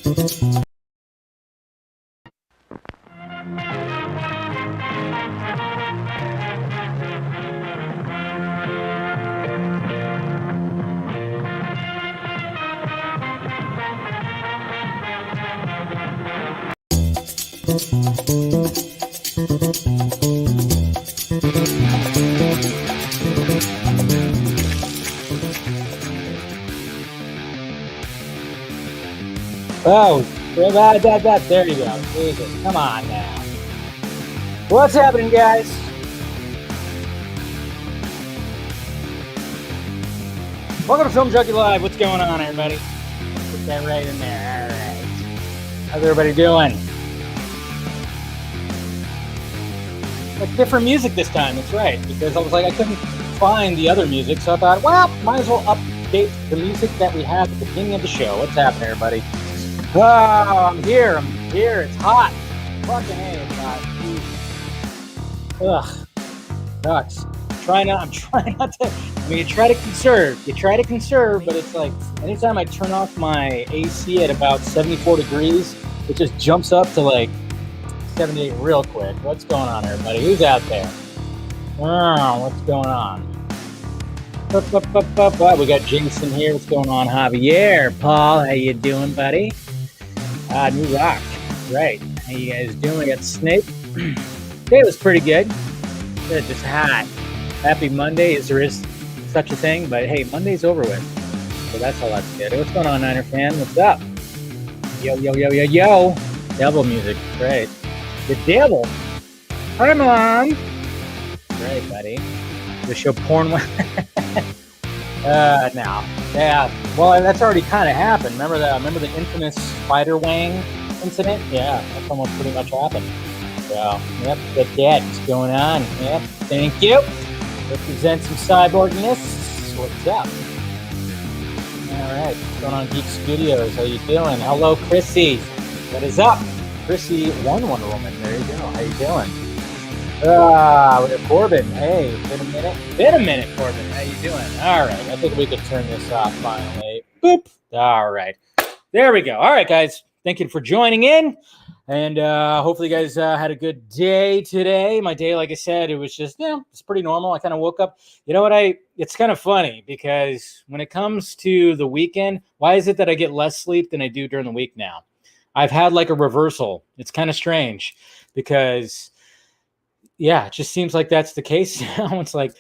Oh, there you go. Jesus, come on now. What's happening, guys? Welcome to Film Junkie Live. What's going on, everybody? Put that right in there. All right. How's everybody doing? Like different music this time. That's right. Because I was like, I couldn't find the other music, so I thought, well, might as well update the music that we had at the beginning of the show. What's happening, everybody? Oh, I'm here. It's hot. Fucking A, it's hot. Ugh. Sucks. I'm trying not to. I mean, you try to conserve, but it's like anytime I turn off my AC at about 74 degrees, it just jumps up to like 78 real quick. What's going on, everybody? Who's out there? Oh, what's going on? We got Jason here. What's going on, Javier? Paul, how you doing, buddy? New Rock. Right. How you guys doing? We got Snape. Today was pretty good. Good, just hot. Happy Monday, as there is such a thing, but hey, Monday's over with. So that's all that's good. What's going on, Niner fan? What's up? Yo. Devil music. Great. The devil. Hi, Mom. Great, buddy. The show porn. No. Yeah. Well, that's already kind of happened. Remember the infamous Spider Wang incident? Yeah, that's almost pretty much happened. So, yep, that's going on. Yep, thank you. Represent some cyborgness. What's up? All right, what's going on, Geek Studios? How you doing? Hello, Chrissy. What is up? Chrissy, Wonder Woman. There you go. How you doing? We got Corbin. Hey, been a minute, Corbin. How you doing? All right, I think we could turn this off finally. Boop. All right, there we go. All right, guys, thank you for joining in, and hopefully you guys had a good day today. My day, like I said, it was just, it's pretty normal. I kind of woke up. You know what? It's kind of funny because when it comes to the weekend, why is it that I get less sleep than I do during the week now? I've had like a reversal. It's kind of strange because, yeah, it just seems like that's the case now. It's like,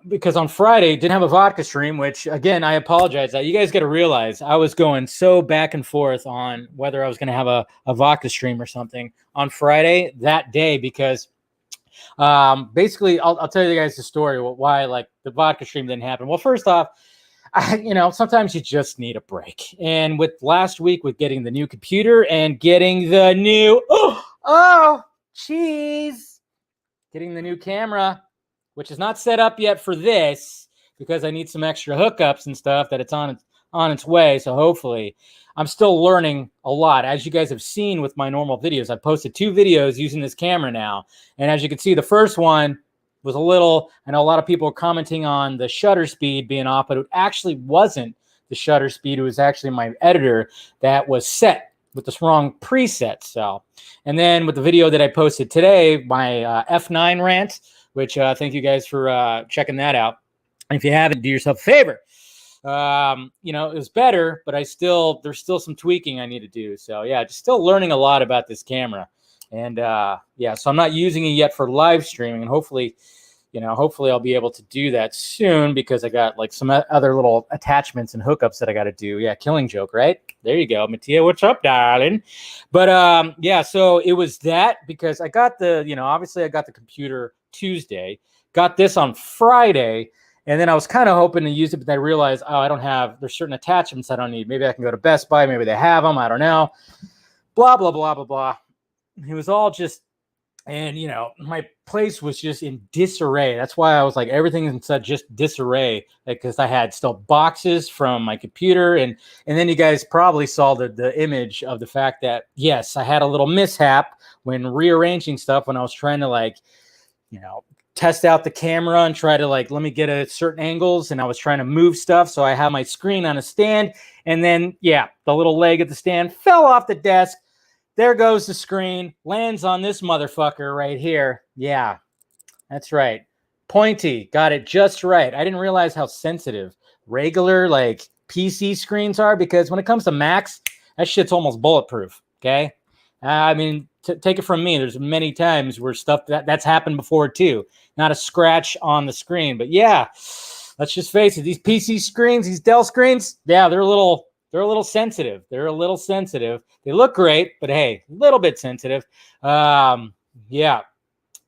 because on Friday didn't have a vodka stream, which again, I apologize that you guys got to realize I was going so back and forth on whether I was going to have a vodka stream or something on Friday that day, because basically I'll tell you guys the story why like the vodka stream didn't happen. Well, first off, sometimes you just need a break. And with last week with getting the new computer and getting the new, getting the new camera, which is not set up yet for this because I need some extra hookups and stuff that it's on its way. So hopefully I'm still learning a lot. As you guys have seen with my normal videos, I posted 2 videos using this camera now. And as you can see, the first one was I know a lot of people are commenting on the shutter speed being off, but it actually wasn't the shutter speed. It was actually my editor that was set with this wrong preset. So, and then with the video that I posted today, my F9 rant, which thank you guys for checking that out. And if you haven't, do yourself a favor. It was better, but there's still some tweaking I need to do. So yeah, just still learning a lot about this camera. And so I'm not using it yet for live streaming, and hopefully I'll be able to do that soon because I got like some other little attachments and hookups that I got to do. Yeah, Killing Joke, right? There you go. Mattia, what's up, darling? But so it was that because I got obviously I got the computer Tuesday, got this on Friday, and then I was kind of hoping to use it, but then I realized, there's certain attachments I don't need. Maybe I can go to Best Buy. Maybe they have them. I don't know. Blah, blah, blah, blah, blah. It was all just, and my place was just in disarray. That's why I was like, everything is in just disarray, because I had still boxes from my computer, and then you guys probably saw the image of the fact that yes, I had a little mishap when rearranging stuff when I was trying to test out the camera and try to like, let me get at certain angles. And I was trying to move stuff. So I have my screen on a stand. And then, yeah, the little leg of the stand fell off the desk. There goes the screen, lands on this motherfucker right here. Yeah, that's right. Pointy, got it just right. I didn't realize how sensitive regular like PC screens are, because when it comes to Macs, that shit's almost bulletproof. Okay. I mean, take it from me. There's many times where stuff that's happened before too. Not a scratch on the screen, but yeah, let's just face it. These PC screens, these Dell screens, yeah, they're a little sensitive. They're a little sensitive. They look great, but hey, a little bit sensitive. Yeah.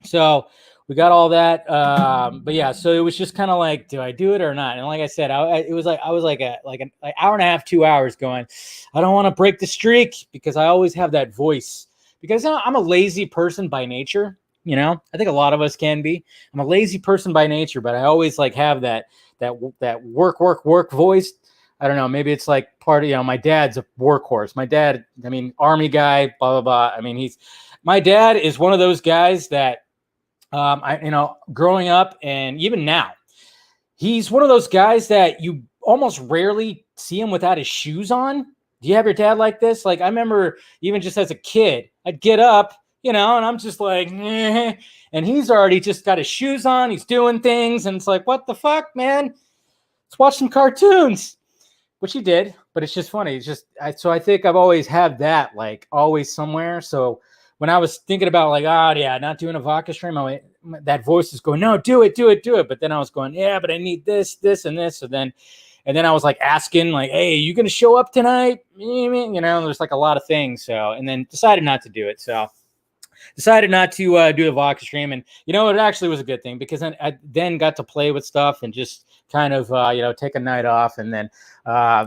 So we got all that. But yeah, so it was just kind of like, do I do it or not? And like I said, I was like an hour and a half, 2 hours going, I don't want to break the streak, because I always have that voice, because I'm a lazy person by nature. You know, I think a lot of us can be. I'm a lazy person by nature, but I always like have that work voice. I don't know. Maybe it's like part of, you know, my dad's a workhorse. My dad, I mean, army guy, blah, blah, blah. I mean, my dad is one of those guys that, growing up and even now, he's one of those guys that you almost rarely see him without his shoes on. Do you have your dad like this? Like, I remember even just as a kid, I'd get up, you know, and I'm just like, and he's already just got his shoes on. He's doing things. And it's like, what the fuck, man? Let's watch some cartoons, which he did. But it's just funny. It's just, so I think I've always had that, like, always somewhere. So when I was thinking about like, not doing a vodka stream, that voice is going, no, do it. But then I was going, yeah, but I need this, and this. And then I was like asking, like, hey, you going to show up tonight? You know, there's like a lot of things. So, and then decided not to do it. So decided not to do the vodka stream. And, you know, it actually was a good thing, because I then got to play with stuff and just kind of, take a night off. And then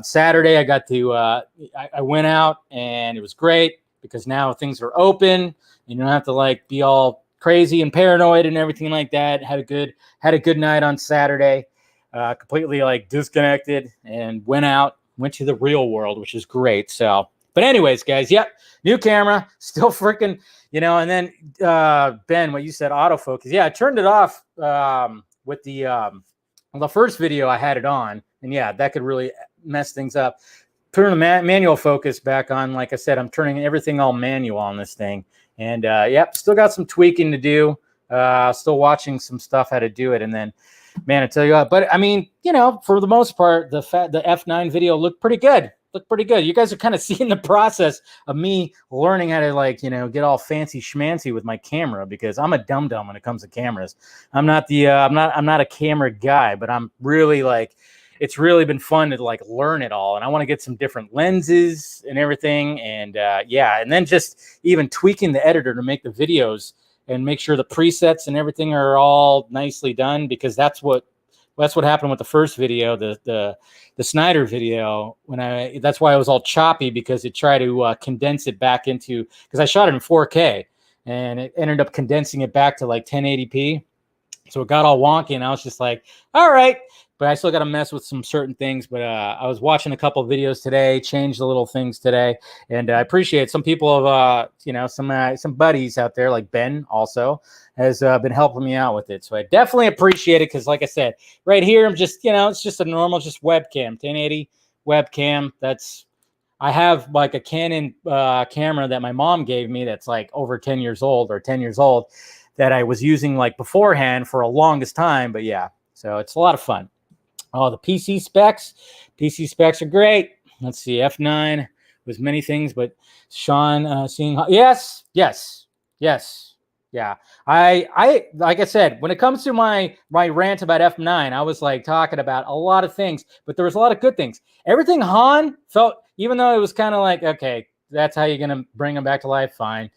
Saturday I got to, I went out, and it was great, because now things are open. You don't have to like be all crazy and paranoid and everything like that. Had a good night on Saturday. Completely like disconnected, and went to the real world, which is great. So, but anyways, guys, yep, new camera, still freaking, you know. And then Ben, what you said, autofocus. Yeah, I turned it off with the first video I had it on, and yeah, that could really mess things up. Turn the manual focus back on. Like I said, I'm turning everything all manual on this thing. And still got some tweaking to do. Still watching some stuff how to do it. And then, man, I tell you what, but I mean, you know, for the most part, the F9 video looked pretty good. You guys are kind of seeing the process of me learning how to, like, you know, get all fancy schmancy with my camera, because I'm a dum-dum when it comes to cameras. I'm not a camera guy, but I'm really like, it's really been fun to like learn it all. And I want to get some different lenses and everything. And and then just even tweaking the editor to make the videos and make sure the presets and everything are all nicely done, because that's what happened with the first video, the Snyder video. That's why it was all choppy, because it tried to condense it back into, because I shot it in 4K and it ended up condensing it back to like 1080p. So it got all wonky, and I was just like, all right. But I still got to mess with some certain things. But I was watching a couple of videos today, changed the little things today. And I appreciate some people have, some buddies out there, like Ben also has been helping me out with it. So I definitely appreciate it, because like I said, right here, I'm just, it's just a normal, just webcam, 1080 webcam. I have like a Canon camera that my mom gave me that's like over 10 years old that I was using like beforehand for a longest time. But yeah, so it's a lot of fun. Oh, the PC specs are great. Let's see, F9 was many things, but Sean seeing, yes. Yeah. I like I said, when it comes to my rant about F9, I was like talking about a lot of things, but there was a lot of good things. Everything Han felt, even though it was kind of like, okay, that's how you're going to bring him back to life, fine.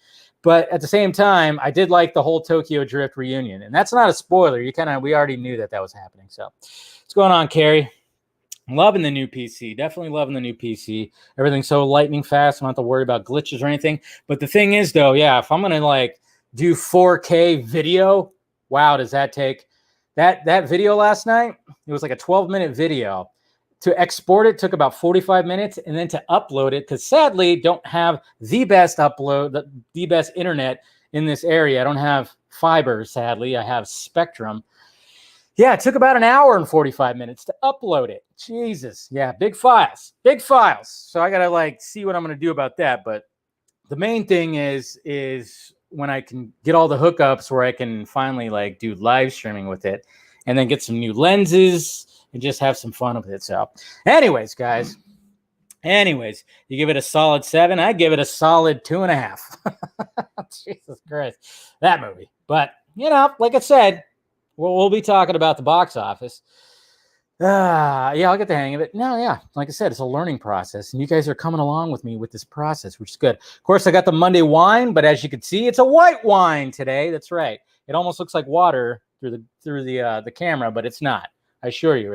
But at the same time, I did like the whole Tokyo Drift reunion. And that's not a spoiler. We already knew that was happening. So what's going on, Carrie? I'm loving the new PC. Definitely loving the new PC. Everything's so lightning fast. I don't have to worry about glitches or anything. But the thing is, though, yeah, if I'm going to like do 4K video, wow, does that take? That video last night, it was like a 12-minute video. To export it took about 45 minutes, and then to upload it, because sadly don't have the best upload, the best internet in this area. I don't have fiber, sadly. I have Spectrum. Yeah, it took about an hour and 45 minutes to upload it. Jesus. Yeah, big files. Big files. So I got to like see what I'm going to do about that. But the main thing is when I can get all the hookups where I can finally like do live streaming with it and then get some new lenses and just have some fun with it. So anyways, guys, you give it a solid 7. I give it a solid 2.5. Jesus Christ, that movie. But, you know, like I said, we'll be talking about the box office. Yeah, I'll get the hang of it. No, yeah, like I said, it's a learning process, and you guys are coming along with me with this process, which is good. Of course, I got the Monday wine, but as you can see, it's a white wine today. That's right. It almost looks like water through the camera, but it's not. I assure you,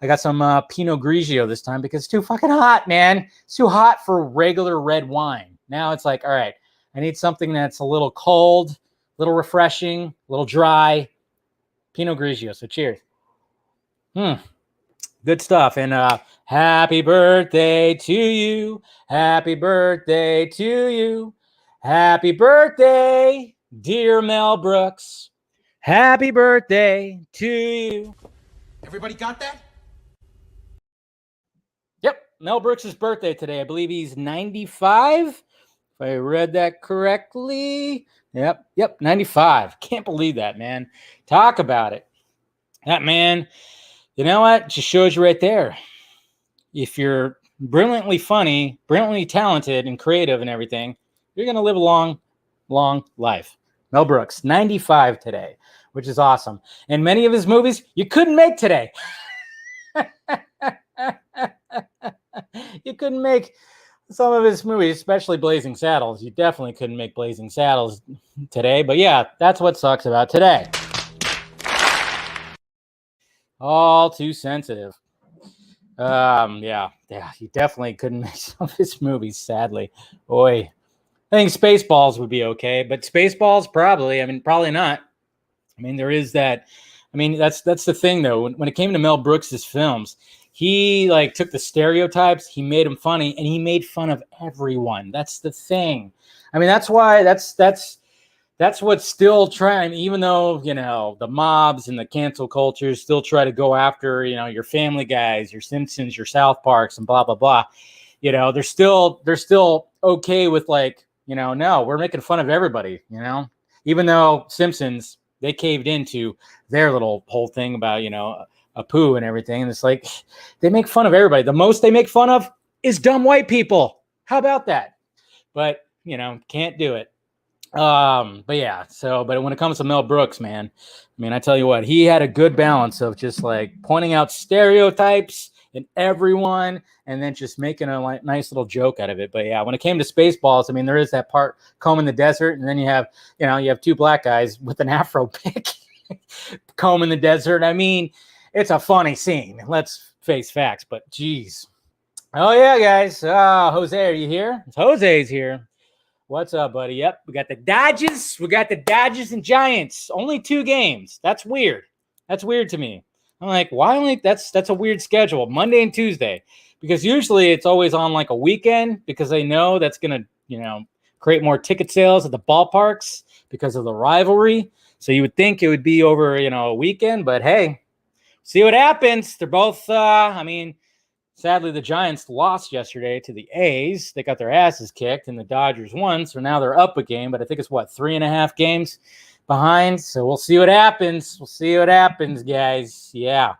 I got some Pinot Grigio this time because it's too fucking hot, man. It's too hot for regular red wine. Now it's like, all right, I need something that's a little cold, a little refreshing, a little dry. Pinot Grigio. So cheers. Good stuff. And happy birthday to you. Happy birthday to you. Happy birthday, dear Mel Brooks. Happy birthday to you. Everybody got that? Yep. Mel Brooks' birthday today. I believe he's 95. If I read that correctly. Yep. 95. Can't believe that, man. Talk about it. That man, you know what? Just shows you right there. If you're brilliantly funny, brilliantly talented, and creative and everything, you're going to live a long, long life. Mel Brooks, 95 today, which is awesome. And many of his movies you couldn't make today. You couldn't make some of his movies, especially Blazing Saddles. You definitely couldn't make Blazing Saddles today. But yeah, that's what sucks about today. All too sensitive. Yeah, you definitely couldn't make some of his movies, sadly. Boy, I think Spaceballs would be okay, but Spaceballs probably. I mean, probably not. I mean, there is that. I mean, that's the thing though. When it came to Mel Brooks's films, he like took the stereotypes, he made them funny, and he made fun of everyone. That's the thing. I mean, that's why that's what's still trying, even though, you know, the mobs and the cancel culture still try to go after, you know, your Family Guys, your Simpsons, your South Parks, and blah, blah, blah. You know, they're still okay with like, you know, no, we're making fun of everybody, you know, even though Simpsons, they caved into their little whole thing about, you know, a poo and everything. And it's like, they make fun of everybody. The most they make fun of is dumb white people. How about that? But, you know, can't do it. But yeah, but when it comes to Mel Brooks, man, I mean, I tell you what, he had a good balance of just like pointing out stereotypes in everyone and then just making a nice little joke out of it. But yeah, when it came to Spaceballs, I mean, there is that part, combing the desert, and then you have two black guys with an afro pick combing the desert. I mean, it's a funny scene. Let's face facts, but geez. Oh yeah, guys. Jose, are you here? Jose's here. What's up, buddy? Yep, we got the Dodgers. We got the Dodgers and Giants. Only 2 games. That's weird. That's weird to me. I'm like, why only? That's a weird schedule. Monday and Tuesday, because usually it's always on like a weekend because they know that's gonna, you know, create more ticket sales at the ballparks because of the rivalry. So you would think it would be over, you know, a weekend, but hey, see what happens. They're both. I mean. Sadly, the Giants lost yesterday to the A's. They got their asses kicked, and the Dodgers won. So now they're up a game, but I think it's 3.5 games behind. So we'll see what happens. We'll see what happens, guys. Yeah.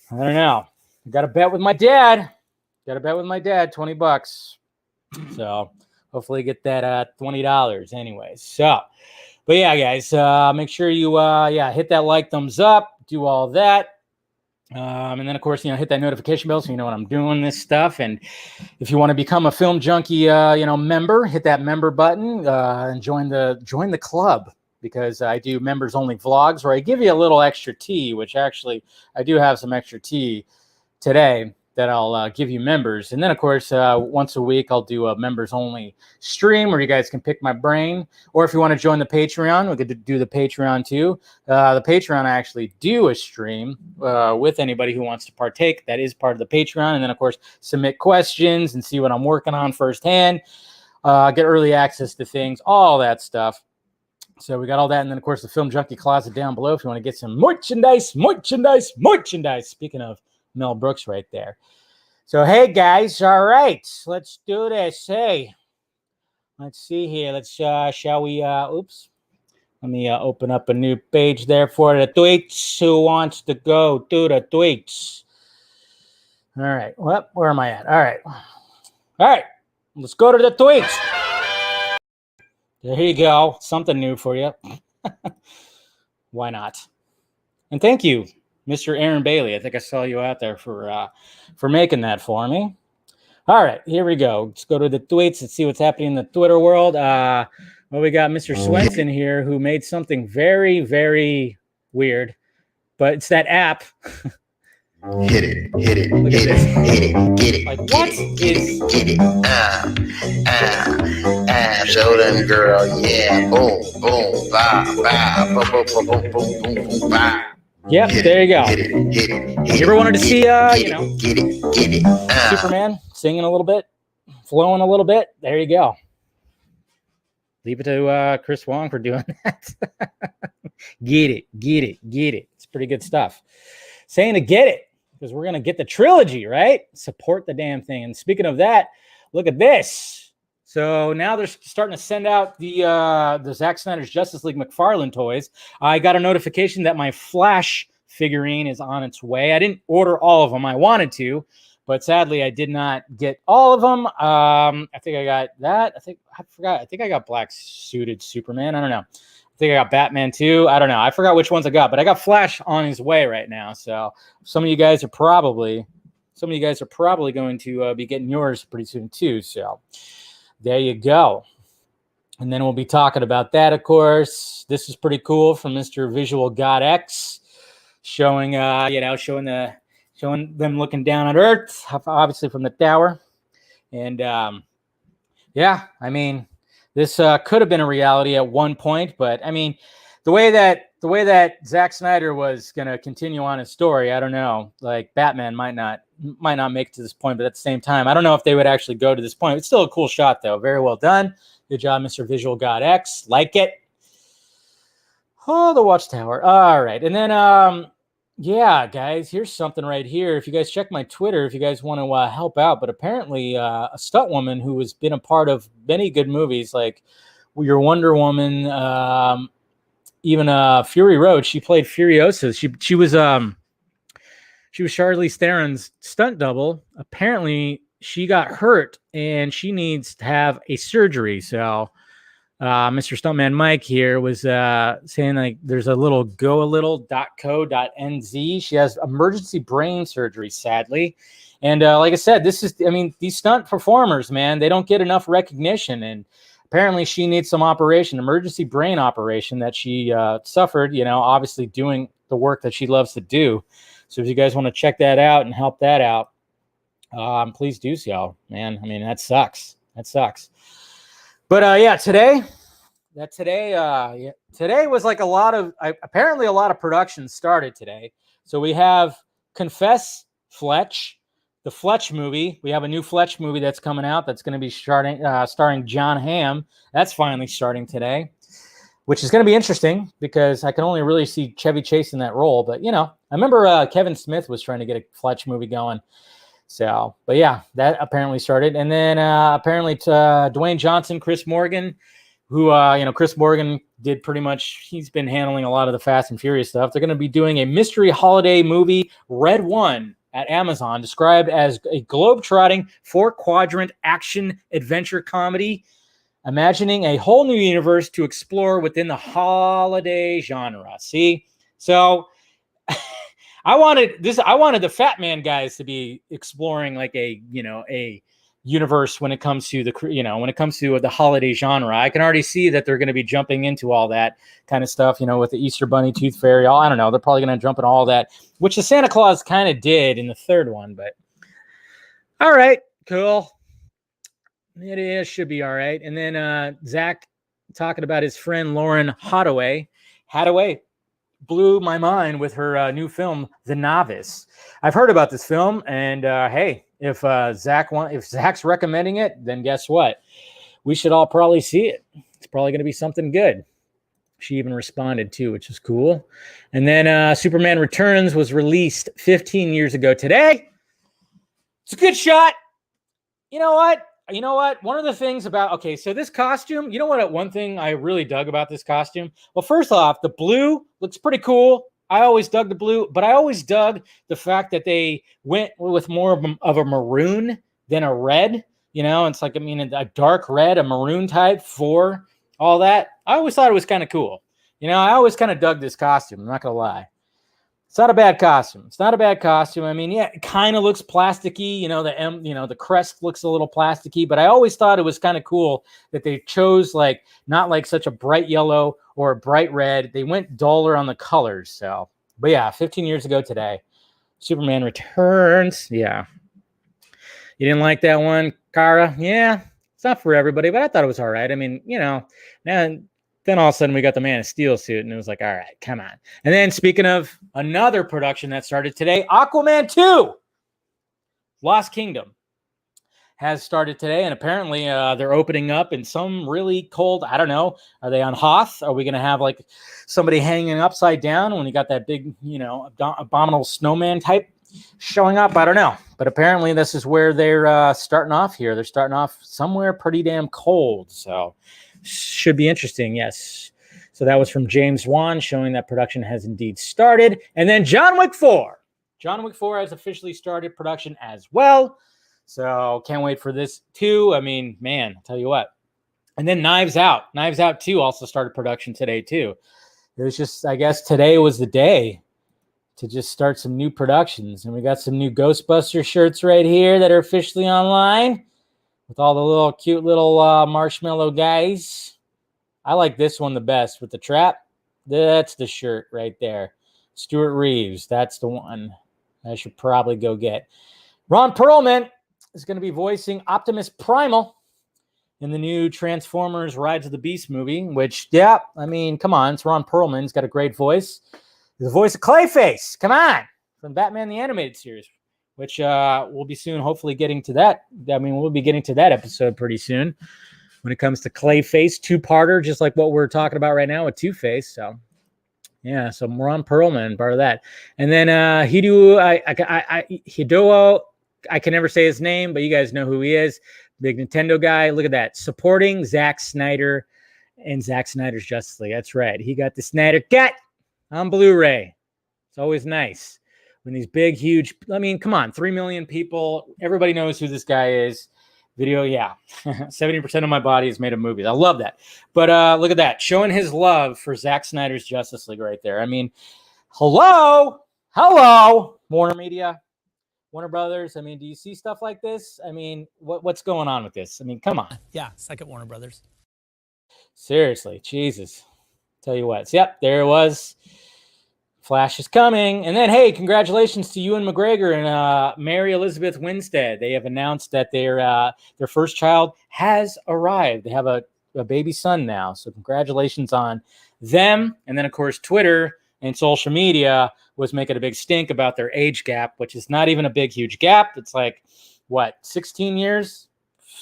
I don't know. I got to bet with my dad. $20. So hopefully get that $20 anyways. So, but yeah, guys, make sure you hit that like, thumbs up, do all that. And then, of course, hit that notification bell so you know when I'm doing this stuff. And if you want to become a Film Junkie, member, hit that member button and join the club, because I do members only vlogs where I give you a little extra tea, which actually I do have some extra tea today that I'll give you members. And then, of course, once a week, I'll do a members only stream where you guys can pick my brain. Or if you want to join the Patreon, we could do the Patreon too. The Patreon, I actually do a stream with anybody who wants to partake. That is part of the Patreon. And then, of course, submit questions and see what I'm working on firsthand. get early access to things, all that stuff. So we got all that. And then, of course, the Film Junkie Closet down below if you want to get some merchandise. Speaking of Mel Brooks right there. So, hey, guys. All right. Let's do this. Hey, let's see here. Let's, shall we, oops. Let me open up a new page there for the tweets. Who wants to go to the tweets? All right. Well, where am I at? All right. Let's go to the tweets. There you go. Something new for you. Why not? And thank you, Mr. Aaron Bailey. I think I saw you out there for making that for me. All right, here we go. Let's go to the tweets and see what's happening in the Twitter world. Well, we got Mr. Swenson here who made something very, very weird, but it's that app. Hit it. Get it. Like, what is... Get it. Show them, girl. Yeah. Boom. Bah. Yep, there you go. Hit it. You ever wanted to see, Get it. Superman singing a little bit, flowing a little bit? There you go. Leave it to Chris Wong for doing that. Get it. It's pretty good stuff. Saying to get it, because we're going to get the trilogy, right? Support the damn thing. And speaking of that, look at this. So now they're starting to send out the Zack Snyder's Justice League McFarlane toys. I got a notification that my Flash figurine is on its way. I didn't order all of them. I wanted to, but sadly I did not get all of them. I think I got that. I think I got black suited Superman. I don't know. I think I got Batman too. I don't know. I forgot which ones I got, but I got Flash on his way right now. So some of you guys are probably going to be getting yours pretty soon too. So there you go. And then we'll be talking about that, of course. This is pretty cool from Mr. Visual God X, showing them looking down at Earth, obviously from the tower. And yeah, I mean, this could have been a reality at one point, but I mean, the way that Zack Snyder was going to continue on his story, I don't know. Like Batman might not make it to this point, but at the same time, I don't know if they would actually go to this point. It's still a cool shot, though. Very well done. Good job, Mr. Visual God X. Like it. Oh, the Watchtower. All right, and then yeah, guys, here's something right here. If you guys check my Twitter, if you guys want to help out, but apparently a stunt woman who has been a part of many good movies, like your Wonder Woman, even Fury Road. She played Furiosa. She was Charlize Theron's stunt double. Apparently, she got hurt and she needs to have a surgery. So, Mr. Stuntman Mike here was saying like there's a little goalittle.co.nz. She has emergency brain surgery, sadly. And like I said, these stunt performers, man, they don't get enough recognition. And apparently she needs some emergency brain operation that she suffered, obviously doing the work that she loves to do. So if you guys want to check that out and help that out, please do so, man. I mean, that sucks. But yeah, today was like apparently a lot of production started today. So we have Confess Fletch, the Fletch movie. We have a new Fletch movie that's coming out that's going to be starring John Hamm. That's finally starting today, which is going to be interesting because I can only really see Chevy Chase in that role. But, I remember Kevin Smith was trying to get a Fletch movie going. So, but yeah, that apparently started. And then apparently Dwayne Johnson, Chris Morgan, who, Chris Morgan did pretty much, he's been handling a lot of the Fast and Furious stuff. They're going to be doing a mystery holiday movie, Red One, at Amazon, described as a globe-trotting 4-quadrant action adventure comedy, imagining a whole new universe to explore within the holiday genre. See? So I wanted the Fat Man guys to be exploring like a universe when it comes to the holiday genre. I can already see that they're going to be jumping into all that kind of stuff, with the Easter Bunny, Tooth Fairy. I don't know. They're probably going to jump into all that, which the Santa Claus kind of did in the third one. But all right, cool. It should be all right. And then Zach talking about his friend Lauren Hadaway blew my mind with her new film, The Novice. I've heard about this film, and hey, if Zach's recommending it, then guess what? we should all probably see it. It's probably going to be something good. She even responded too, which is cool. And then Superman Returns was released 15 years ago today. It's a good shot. You know what? One of the things about, okay, so this costume, you know what? One thing I really dug about this costume? Well, first off, the blue looks pretty cool. I always dug the blue, but I always dug the fact that they went with more of a maroon than a red. It's like, a dark red, a maroon type for all that. I always thought it was kind of cool. I always kind of dug this costume. I'm not going to lie. It's not a bad costume. It kind of looks plasticky. The crest looks a little plasticky, but I always thought it was kind of cool that they chose not like such a bright yellow or a bright red. They went duller on the colors. So, but yeah, 15 years ago today, Superman Returns. Yeah. You didn't like that one, Kara? Yeah, it's not for everybody, but I thought it was all right. Then all of a sudden we got the Man of Steel suit, and it was like, all right, come on. And then speaking of another production that started today, Aquaman 2, Lost Kingdom, has started today, and apparently they're opening up in some really cold, I don't know, are they on Hoth? Are we going to have somebody hanging upside down when you got that big, abominable snowman type showing up? I don't know. But apparently this is where they're starting off here. They're starting off somewhere pretty damn cold, so should be interesting, yes. So that was from James Wan, showing that production has indeed started. And then John Wick 4. John Wick 4 has officially started production as well. So can't wait for this too. Man, I'll tell you what. And then Knives Out. Knives Out 2 also started production today too. It was just, I guess today was the day to just start some new productions. And we got some new Ghostbuster shirts right here that are officially online, with all the cute little marshmallow guys. I like this one the best with the trap. That's the shirt right there. Stuart Reeves. That's the one I should probably go get. Ron Perlman is going to be voicing Optimus Primal in the new Transformers Rise of the Beast movie, which, come on. It's Ron Perlman. He's got a great voice. He's the voice of Clayface. Come on. From Batman the Animated Series, which we'll be soon hopefully getting to that. We'll be getting to that episode pretty soon when it comes to Clayface, two-parter, just like what we're talking about right now with Two-Face. So, yeah, so Ron Perlman, part of that. And then Hideo, I can never say his name, but you guys know who he is. Big Nintendo guy. Look at that. Supporting Zack Snyder and Zack Snyder's Justice League. That's right. He got the Snyder Cut on Blu-ray. It's always nice when these big, huge, come on, 3 million people. Everybody knows who this guy is. Video, yeah. 70% of my body is made of movies. I love that. But look at that. Showing his love for Zack Snyder's Justice League right there. Hello, Warner Media, Warner Brothers. Do you see stuff like this? What's going on with this? Come on. Yeah, second Warner Brothers. Seriously, Jesus. Tell you what. So, yep, there it was. Flash is coming. And then, hey, congratulations to Ewan McGregor and Mary Elizabeth Winstead. They have announced that their first child has arrived. They have a baby son now. So congratulations on them. And then, of course, Twitter and social media was making a big stink about their age gap, which is not even a big, huge gap. It's 16 years?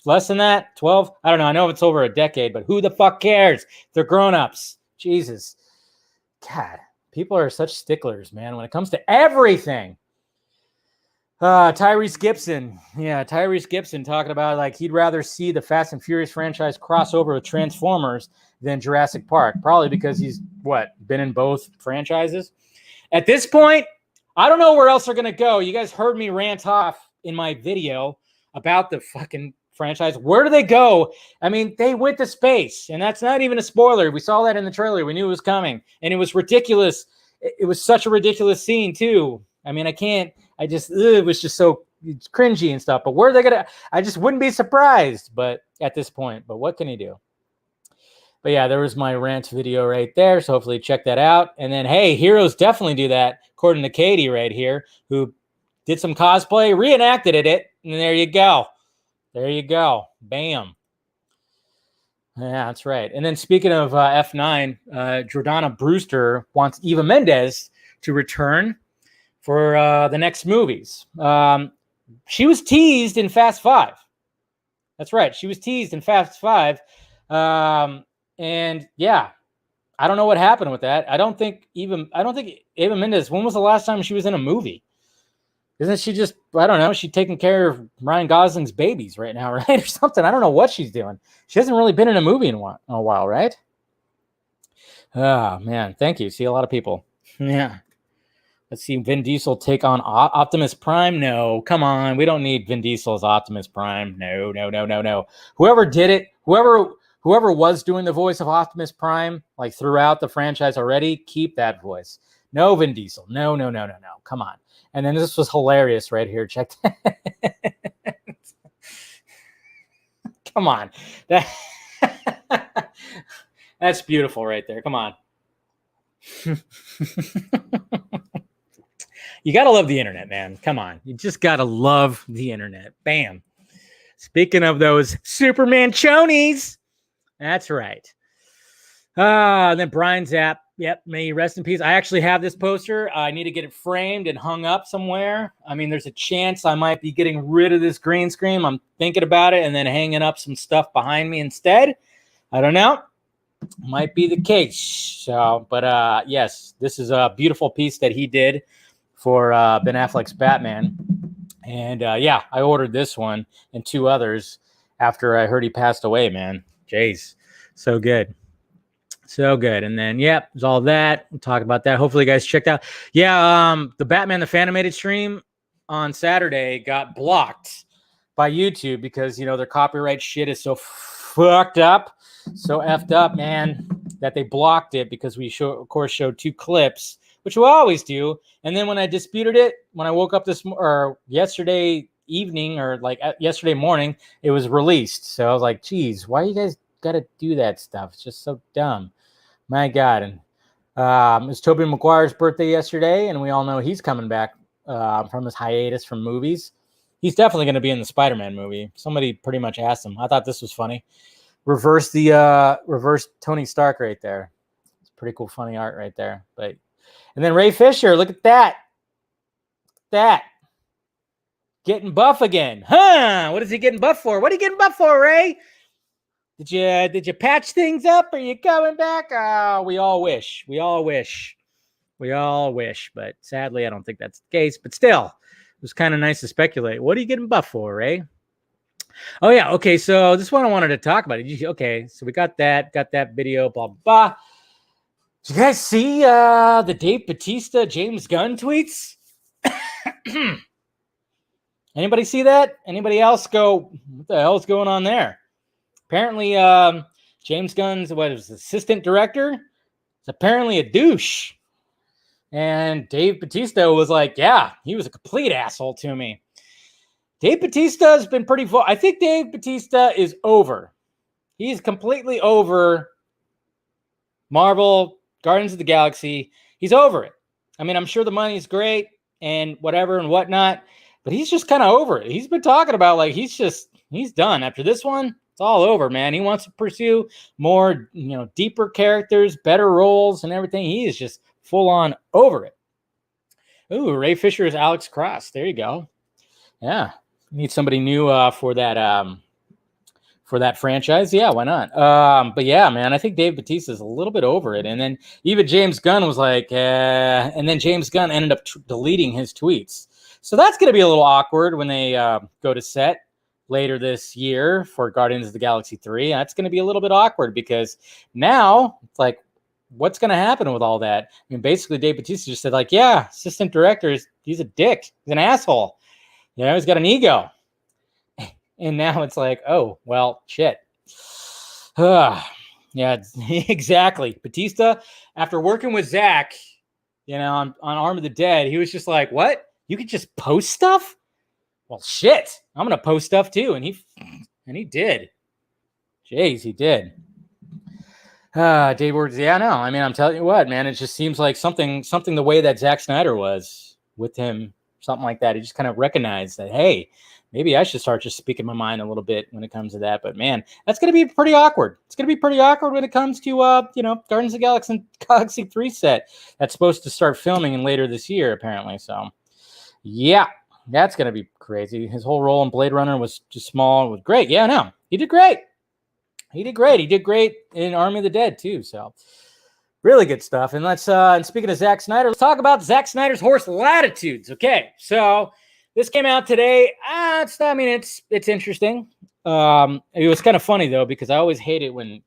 Less than that? 12? I don't know. I know it's over a decade, but who the fuck cares? They're grown-ups. Jesus. God. People are such sticklers, man, when it comes to everything. Tyrese Gibson. Yeah, Tyrese Gibson talking about he'd rather see the Fast and Furious franchise cross over with Transformers than Jurassic Park. Probably because he's, been in both franchises. At this point, I don't know where else they're going to go. You guys heard me rant off in my video about the fucking franchise. Where do they go? They went to space, and that's not even a spoiler. We saw that in the trailer. We knew it was coming, and it was ridiculous. It was such a ridiculous scene too. It was just so cringy and stuff. But where are they gonna? I just wouldn't be surprised. But at this point, but what can you do? But yeah, there was my rant video right there. So hopefully check that out. And then, hey, heroes definitely do that, according to Katie right here, who did some cosplay, reenacted it, and there you go. There you go. Bam. Yeah, that's right. And then speaking of F9, Jordana Brewster wants Eva Mendes to return for the next movies. She was teased in Fast 5. That's right. She was teased in Fast Five. And yeah, I don't know what happened with that. I don't think Eva Mendes, when was the last time she was in a movie? Isn't she just, I don't know, she's taking care of Ryan Gosling's babies right now, right? Or something. I don't know what she's doing. She hasn't really been in a movie in a while, right? Oh, man. Thank you. See a lot of people. Yeah. Let's see. Vin Diesel take on Optimus Prime. No, come on. We don't need Vin Diesel as Optimus Prime. No. Whoever did it, whoever was doing the voice of Optimus Prime, like throughout the franchise already, keep that voice. No Vin Diesel. No. Come on. And then this was hilarious right here. Check that. Come on. That's beautiful right there. Come on. You got to love the internet, man. Come on. You just got to love the internet. Bam. Speaking of those Superman chonies. That's right. And then Brian Zapp. Yep, may he rest in peace. I actually have this poster. I need to get it framed and hung up somewhere. I mean, there's a chance I might be getting rid of this green screen. I'm thinking about it and then hanging up some stuff behind me instead. I don't know. Might be the case. So, but yes, this is a beautiful piece that he did for Ben Affleck's Batman. And yeah, I ordered this one and 2 others after I heard he passed away, man. Jeez, so good. So good. And then, yeah, there's all that. We'll talk about that. Hopefully you guys checked out. Yeah, the Batman the Fanimated stream on Saturday got blocked by YouTube because, you know, their copyright shit is so fucked up, so effed up, man, that they blocked it because we, of course, showed 2 clips, which we always do. And then when I disputed it, when I woke up yesterday evening or like yesterday morning, it was released. So I was like, geez, why you guys got to do that stuff? It's just so dumb. My God. And it was Tobey Maguire's birthday yesterday, and we all know he's coming back from his hiatus from movies. He's definitely going to be in the Spider-Man movie. Somebody pretty much asked him. I thought this was funny. Reverse Tony Stark right there. It's pretty cool, funny art right there. And then Ray Fisher, look at that. Getting buff again. Huh? What is he getting buff for? What are you getting buff for, Ray? Did you patch things up? Are you coming back? Oh, we all wish. But sadly, I don't think that's the case. But still, it was kind of nice to speculate. What are you getting buff for, Ray? Oh, yeah. Okay, so this one I wanted to talk about. Okay, so we got that video, blah, blah, blah. Did you guys see the Dave Bautista, James Gunn tweets? Anybody see that? Anybody else go, what the hell's going on there? Apparently, James Gunn's assistant director is apparently a douche. And Dave Bautista was like, yeah, he was a complete asshole to me. Dave Bautista has been pretty full. I think Dave Bautista is over. He's completely over Marvel, Guardians of the Galaxy. He's over it. I mean, I'm sure the money's great and whatever and whatnot, but he's just kind of over it. He's been talking about like he's done. After this one, it's all over, man. He wants to pursue more, deeper characters, better roles and everything. He is just full on over it. Ooh, Ray Fisher is Alex Cross. There you go. Yeah. Need somebody new for that franchise. Yeah, why not? But yeah, man, I think Dave Bautista is a little bit over it. And then even James Gunn was like, and then James Gunn ended up deleting his tweets. So that's going to be a little awkward when they go to set later this year for Guardians of the Galaxy 3. That's going to be a little bit awkward because now it's like, what's going to happen with all that? I mean, basically Dave Bautista just said like, yeah, assistant director, he's a dick. He's an asshole. He's got an ego. And now it's like, oh, well, shit. Yeah, exactly. Bautista, after working with Zack, on Arm of the Dead, he was just like, what? You could just post stuff? Well, shit. I'm going to post stuff too. And he did. Jeez, he did. Dave Ward, yeah, no. I mean, I'm telling you what, man, it just seems like something the way that Zack Snyder was with him, something like that. He just kind of recognized that, hey, maybe I should start just speaking my mind a little bit when it comes to that. But man, that's going to be pretty awkward. It's going to be pretty awkward when it comes to, Guardians of the Galaxy 3 set that's supposed to start filming in later this year, apparently. So yeah, that's going to be crazy. His whole role in Blade Runner was just small. It was great. Yeah, no, he did great. He did great. He did great in Army of the Dead too. So really good stuff. And let's and speaking of Zack Snyder, let's talk about Zack Snyder's Horse Latitudes. Okay, so this came out today. It's interesting. It was kind of funny though, because I always hate it when,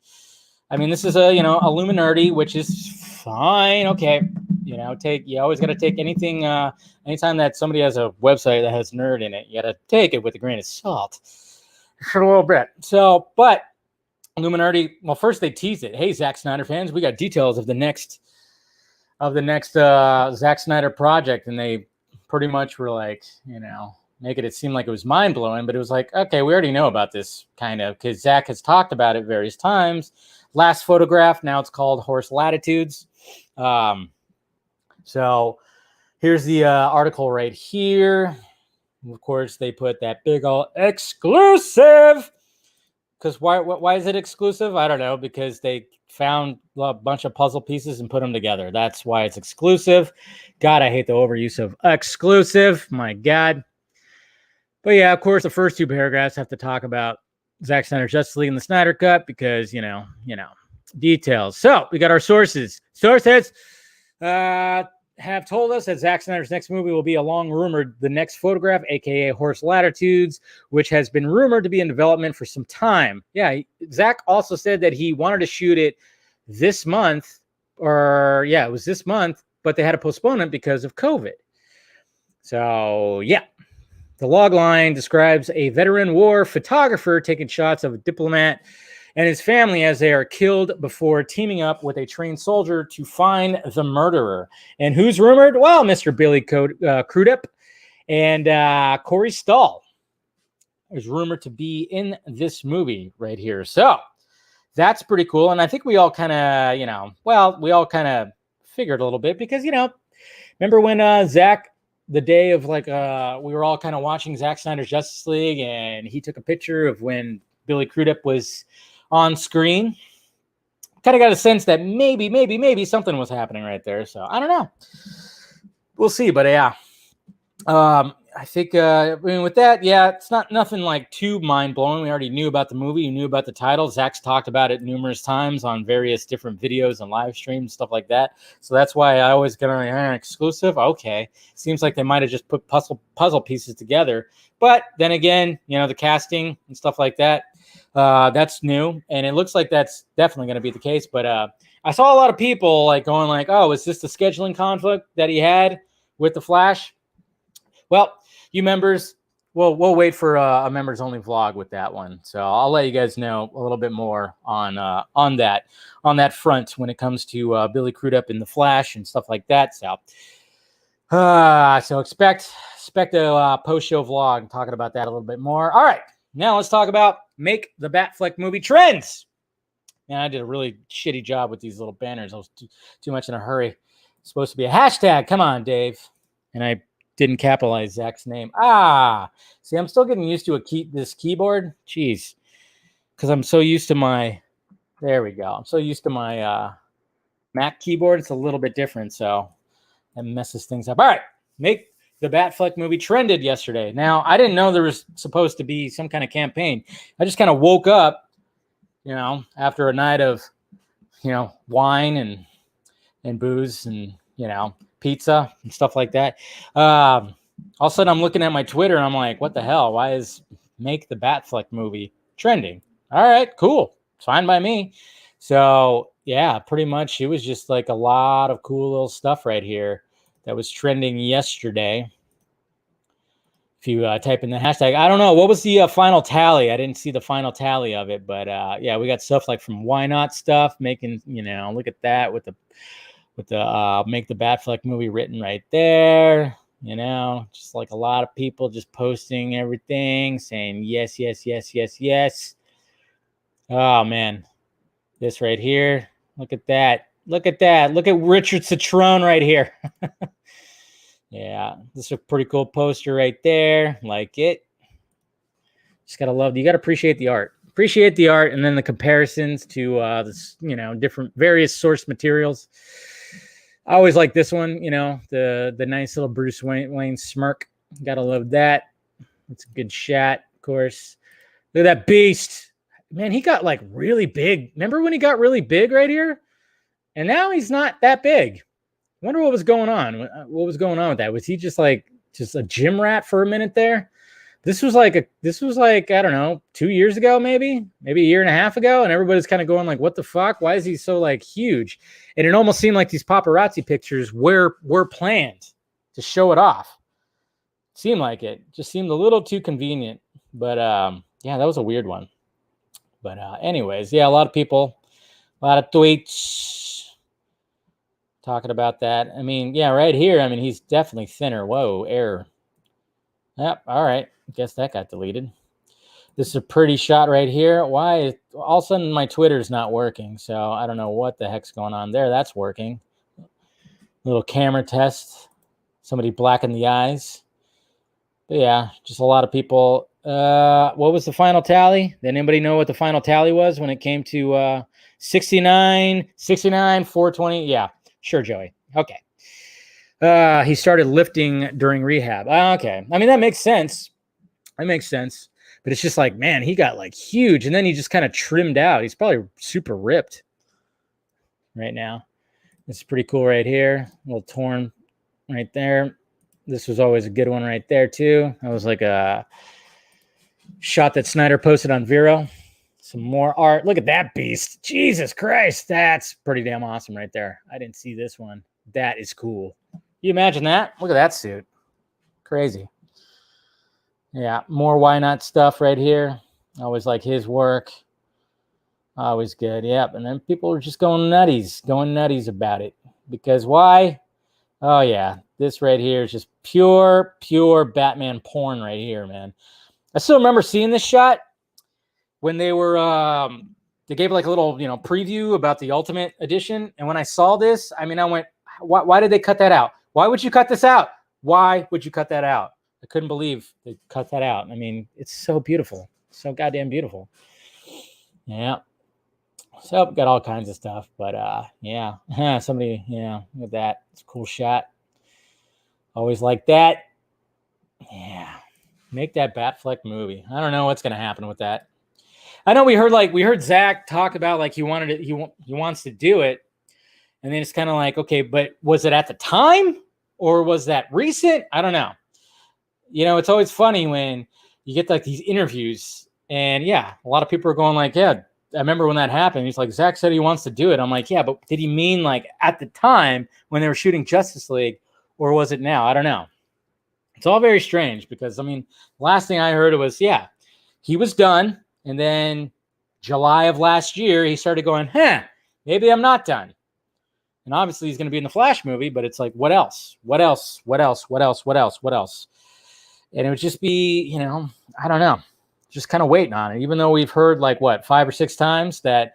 this is a Illuminati, which is fine. Okay, you always got to take anything. Anytime that somebody has a website that has nerd in it, you got to take it with a grain of salt for a little bit. So, but Illuminati, well, first they teased it. Hey, Zack Snyder fans, we got details of the next Zack Snyder project, and they pretty much were like, making it seem like it was mind blowing, but it was like, okay, we already know about this kind of, because Zack has talked about it various times. Last photograph, now it's called Horse Latitudes. So here's the article right here. Of course, they put that big old exclusive. Because why is it exclusive? I don't know. Because they found a bunch of puzzle pieces and put them together. That's why it's exclusive. God, I hate the overuse of exclusive. My God. But yeah, of course, the first two paragraphs have to talk about Zack Snyder's Justice League and the Snyder Cut because, details. So we got our sources. Sources have told us that Zack Snyder's next movie will be a long-rumored The Next Photograph, a.k.a. Horse Latitudes, which has been rumored to be in development for some time. Yeah, Zack also said that he wanted to shoot it this month, it was this month, but they had to postpone it because of COVID. So, yeah. The log line describes a veteran war photographer taking shots of a diplomat and his family as they are killed before teaming up with a trained soldier to find the murderer. And who's rumored? Well, Mr. Billy Crudup and Corey Stoll is rumored to be in this movie right here. So that's pretty cool. And I think we all kind of, figured a little bit because, remember when Zack, the day of we were all kind of watching Zack Snyder's Justice League, and he took a picture of when Billy Crudup was on screen. Kind of got a sense that maybe something was happening right there. So I don't know. We'll see. But yeah, I think with that, yeah, it's nothing like too mind blowing. We already knew about the movie. You knew about the title. Zack's talked about it numerous times on various different videos and live streams, stuff like that. So that's why I always get on exclusive. Okay, seems like they might have just put puzzle pieces together. But then again, the casting and stuff like that. That's new, and it looks like that's definitely going to be the case. But I saw a lot of people going oh, is this the scheduling conflict that he had with the Flash? Well, you members, we'll wait for a members only vlog with that one. So I'll let you guys know a little bit more on that front when it comes to Billy Crudup in the Flash and stuff like that. So expect a post-show vlog talking about that a little bit more. All right. Now let's talk about Make the Batfleck Movie Trends. Man, I did a really shitty job with these little banners. I was too much in a hurry. It's supposed to be a hashtag. Come on, Dave. And I didn't capitalize Zach's name. See, I'm still getting used to this keyboard. Jeez. Because I'm so used to there we go. I'm so used to my Mac keyboard. It's a little bit different, so that messes things up. All right. Make the Batfleck movie trended yesterday. Now, I didn't know there was supposed to be some kind of campaign. I just kind of woke up, after a night of, wine and booze and, pizza and stuff like that. All of a sudden, I'm looking at my Twitter, and I'm like, what the hell? Why is Make the Batfleck movie trending? All right, cool. It's fine by me. So, yeah, pretty much it was just like a lot of cool little stuff right here that was trending yesterday. If you type in the hashtag, I don't know. What was the final tally? I didn't see the final tally of it, but yeah, we got stuff like from Why Not stuff, making, look at that with the Make the Batfleck movie written right there. Just like a lot of people just posting everything, saying yes, yes, yes, yes, yes. Oh, man. This right here. Look at that. Look at that. Look at Richard Citron right here. Yeah, this is a pretty cool poster right there. Like it. Just gotta love. You gotta appreciate the art. Appreciate the art, and then the comparisons to this, different various source materials. I always like this one. The nice little Bruce Wayne smirk. Gotta love that. That's a good shot, of course. Look at that beast. Man, he got like really big. Remember when he got really big right here? And now he's not that big. I wonder what was going on. What was going on with that? Was he just a gym rat for a minute there? This was like, I don't know, 2 years ago, maybe a year and a half ago. And everybody's kind of going like, what the fuck? Why is he so like huge? And it almost seemed like these paparazzi pictures were planned to show it off. Seemed like it. Just seemed a little too convenient. But yeah, that was a weird one. But anyways, yeah, a lot of people, a lot of tweets talking about that. I mean, yeah, right here, I mean, he's definitely thinner. Whoa, error. Yep, all right. I guess that got deleted. This is a pretty shot right here. Why? All of a sudden, my Twitter's not working, so I don't know what the heck's going on there. That's working. Little camera test. Somebody blackened the eyes. But yeah, just a lot of people. What was the final tally? Did anybody know what the final tally was when it came to 69, 420? Yeah, sure, Joey. Okay. He started lifting during rehab. Okay. I mean, that makes sense. But it's just like, man, he got like huge. And then he just kind of trimmed out. He's probably super ripped right now. It's pretty cool right here. A little torn right there. This was always a good one right there, too. That was like a shot that Snyder posted on Vero. Some more art. Look at that beast. Jesus Christ. That's pretty damn awesome right there. I didn't see this one. That is cool. You imagine that? Look at that suit. Crazy. Yeah, more Why Not stuff right here. Always like his work. Always good. Yep. And then people are just going nutties about it. Because why? Oh, yeah. This right here is just pure Batman porn right here, man. I still remember seeing this shot when they were, they gave like a little, preview about the Ultimate Edition. And when I saw this, I mean, I went, why did they cut that out? Why would you cut this out? Why would you cut that out? I couldn't believe they cut that out. I mean, it's so beautiful. So goddamn beautiful. Yeah. So got all kinds of stuff, but yeah. Somebody, yeah, look at that. It's a cool shot. Always like that. Yeah. Make that Batfleck movie. I don't know what's gonna happen with that. I know we heard Zack talk about like he wanted it, he wants to do it. And then it's kind of like, okay, but was it at the time or was that recent? I don't know. It's always funny when you get like these interviews and yeah, a lot of people are going like, yeah, I remember when that happened. He's like, Zack said he wants to do it. I'm like, yeah, but did he mean like at the time when they were shooting Justice League or was it now? I don't know. It's all very strange because, I mean, last thing I heard was, yeah, he was done. And then July of last year, he started going, maybe I'm not done. And obviously he's going to be in the Flash movie, but it's like, what else? And it would just be, I don't know, just kind of waiting on it. Even though we've heard like 5 or 6 times that,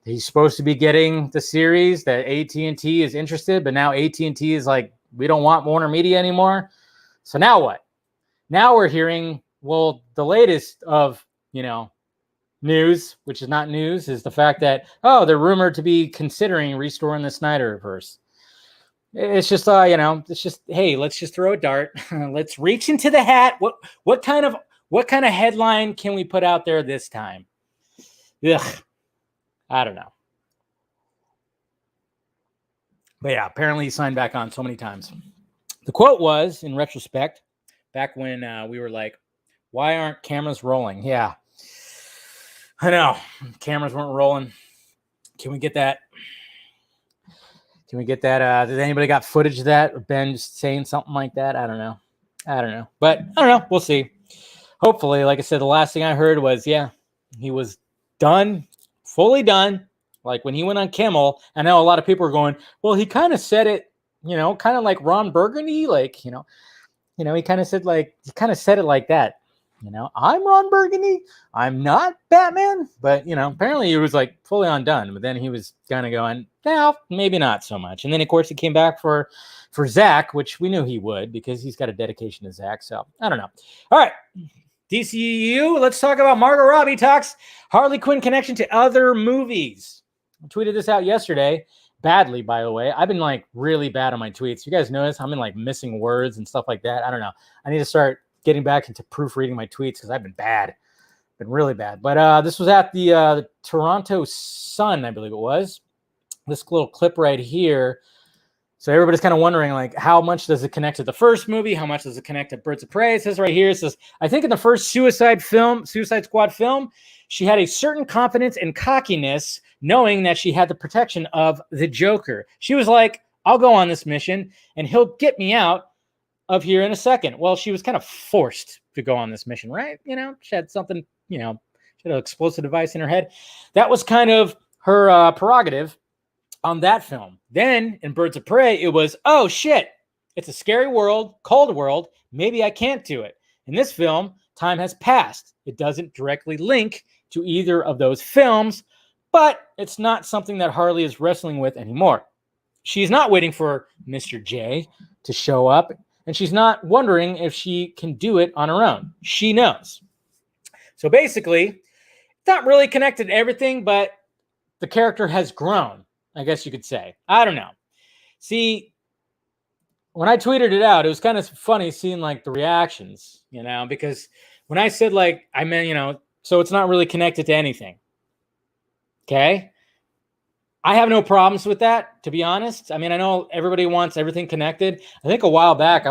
he's supposed to be getting the series, that AT&T is interested, but now AT&T is like, we don't want Warner Media anymore. So now what? Now we're hearing, well, the latest of, news, which is not news, is the fact that, they're rumored to be considering restoring the Snyderverse. It's just, it's just, hey, let's just throw a dart. Let's reach into the hat. What kind of headline can we put out there this time? Ugh, I don't know. But yeah, apparently he signed back on so many times. The quote was, in retrospect, back when we were like, why aren't cameras rolling? Yeah, I know. Cameras weren't rolling. Can we get that? Did anybody got footage of that? Or Ben just saying something like that? I don't know. But I don't know. We'll see. Hopefully, like I said, the last thing I heard was, yeah, he was done, fully done. Like when he went on Kimmel, I know a lot of people are going, well, he kind of said it, kind of like Ron Burgundy, like, he kind of said it like that. I'm Ron Burgundy. I'm not Batman. But, apparently he was like fully undone. But then he was kind of going, no, maybe not so much. And then, of course, he came back for Zack, which we knew he would because he's got a dedication to Zack. So I don't know. All right. DCEU. Let's talk about Margot Robbie talks Harley Quinn connection to other movies. I tweeted this out yesterday. Badly, by the way. I've been like really bad on my tweets. You guys notice I've been like missing words and stuff like that. I don't know. I need to start getting back into proofreading my tweets because I've been really bad. But this was at the Toronto Sun, I believe it was. This little clip right here. So everybody's kind of wondering, like, how much does it connect to the first movie? How much does it connect to Birds of Prey? It says right here, it says, I think in the first Suicide Squad film, she had a certain confidence and cockiness, knowing that she had the protection of the Joker. She was like, I'll go on this mission, and he'll get me out of here in a second. Well, she was kind of forced to go on this mission, right? You know, she had something, you know, she had an explosive device in her head. That was kind of her prerogative on that film. Then in Birds of Prey, it was, oh shit, it's a scary world, cold world. Maybe I can't do it. In this film, time has passed. It doesn't directly link to either of those films, but it's not something that Harley is wrestling with anymore. She's not waiting for Mr. J to show up, and she's not wondering if she can do it on her own. She knows. So basically, it's not really connected to everything, but the character has grown, I guess you could say. I don't know. See, when I tweeted it out, it was kind of funny seeing like the reactions, you know, because when I said like, I meant, you know, so it's not really connected to anything. Okay. I have no problems with that, to be honest. I mean, I know everybody wants everything connected. I think a while back, I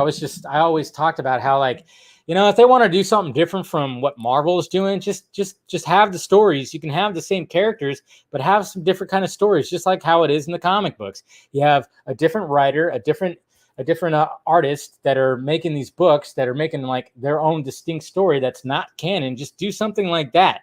always talked about how, like, you know, if they want to do something different from what Marvel is doing, just have the stories. You can have the same characters, but have some different kind of stories, just like how it is in the comic books. You have a different writer, a different artist that are making these books, that are making like their own distinct story that's not canon. Just do something like that.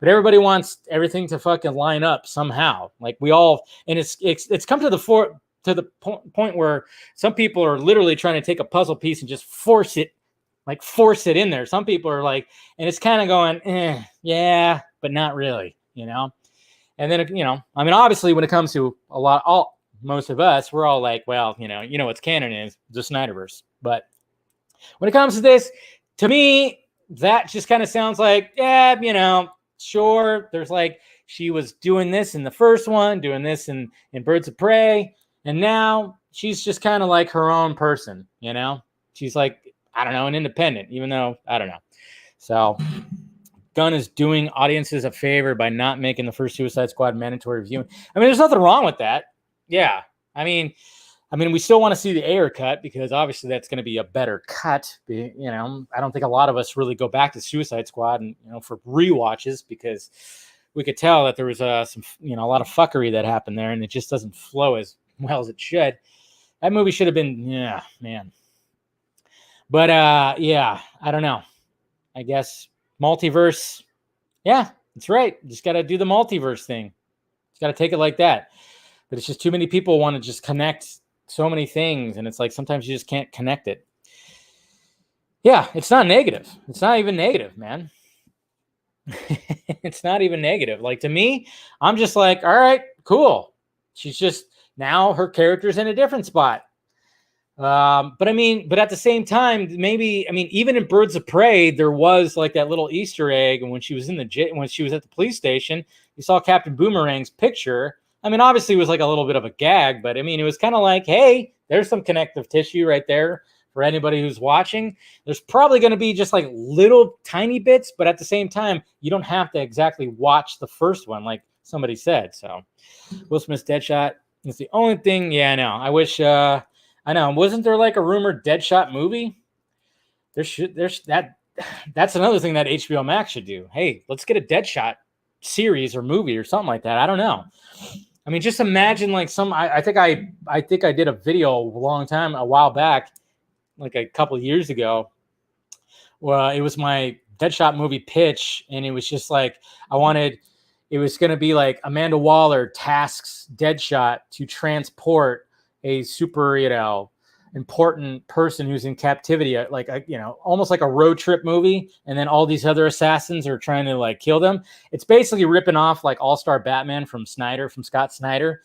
But everybody wants everything to fucking line up somehow. Like we all, and it's come to the point where some people are literally trying to take a puzzle piece and just force it in there. Some people are like, and it's kind of going, yeah, but not really, you know? And then, you know, I mean, obviously when it comes to most of us, we're all like, well, you know what's canon is the Snyderverse. But when it comes to this, to me, that just kind of sounds like, yeah, you know, sure, there's like, she was doing this in the first one, doing this in Birds of Prey, and now she's just kind of like her own person, you know? She's like, I don't know, an independent, even though, I don't know. So Gunn is doing audiences a favor by not making the first Suicide Squad mandatory viewing. I mean, there's nothing wrong with that. Yeah. I mean, we still want to see the Ayer cut because obviously that's going to be a better cut. You know, I don't think a lot of us really go back to Suicide Squad and, you know, for rewatches because we could tell that there was some, you know, a lot of fuckery that happened there and it just doesn't flow as well as it should. That movie should have been, yeah, man. But yeah, I don't know. I guess multiverse. Yeah, that's right. Just got to do the multiverse thing. Just got to take it like that. But it's just too many people want to just connect so many things, and it's like sometimes you just can't connect it. Yeah, it's not negative. It's not even negative, man. It's not even negative. Like to me, I'm just like, all right, cool. She's just now her character's in a different spot. But at the same time, maybe, even in Birds of Prey, there was like that little Easter egg. And when she was when she was at the police station, you saw Captain Boomerang's picture. Obviously it was like a little bit of a gag, but it was kind of like, hey, there's some connective tissue right there for anybody who's watching. There's probably going to be just like little tiny bits, but at the same time, you don't have to exactly watch the first one, like somebody said. So Will Smith's Deadshot is the only thing. Yeah, I know. I wish, I know. Wasn't there like a rumored Deadshot movie? That's another thing that HBO Max should do. Hey, let's get a Deadshot series or movie or something like that. I don't know. Just imagine like I think I did a video a while back, like a couple of years ago. Well, it was my Deadshot movie pitch, and it was just like it was going to be like Amanda Waller tasks Deadshot to transport a super, important person who's in captivity, almost like a road trip movie, and then all these other assassins are trying to like kill them. It's basically ripping off like All-Star Batman from Scott Snyder,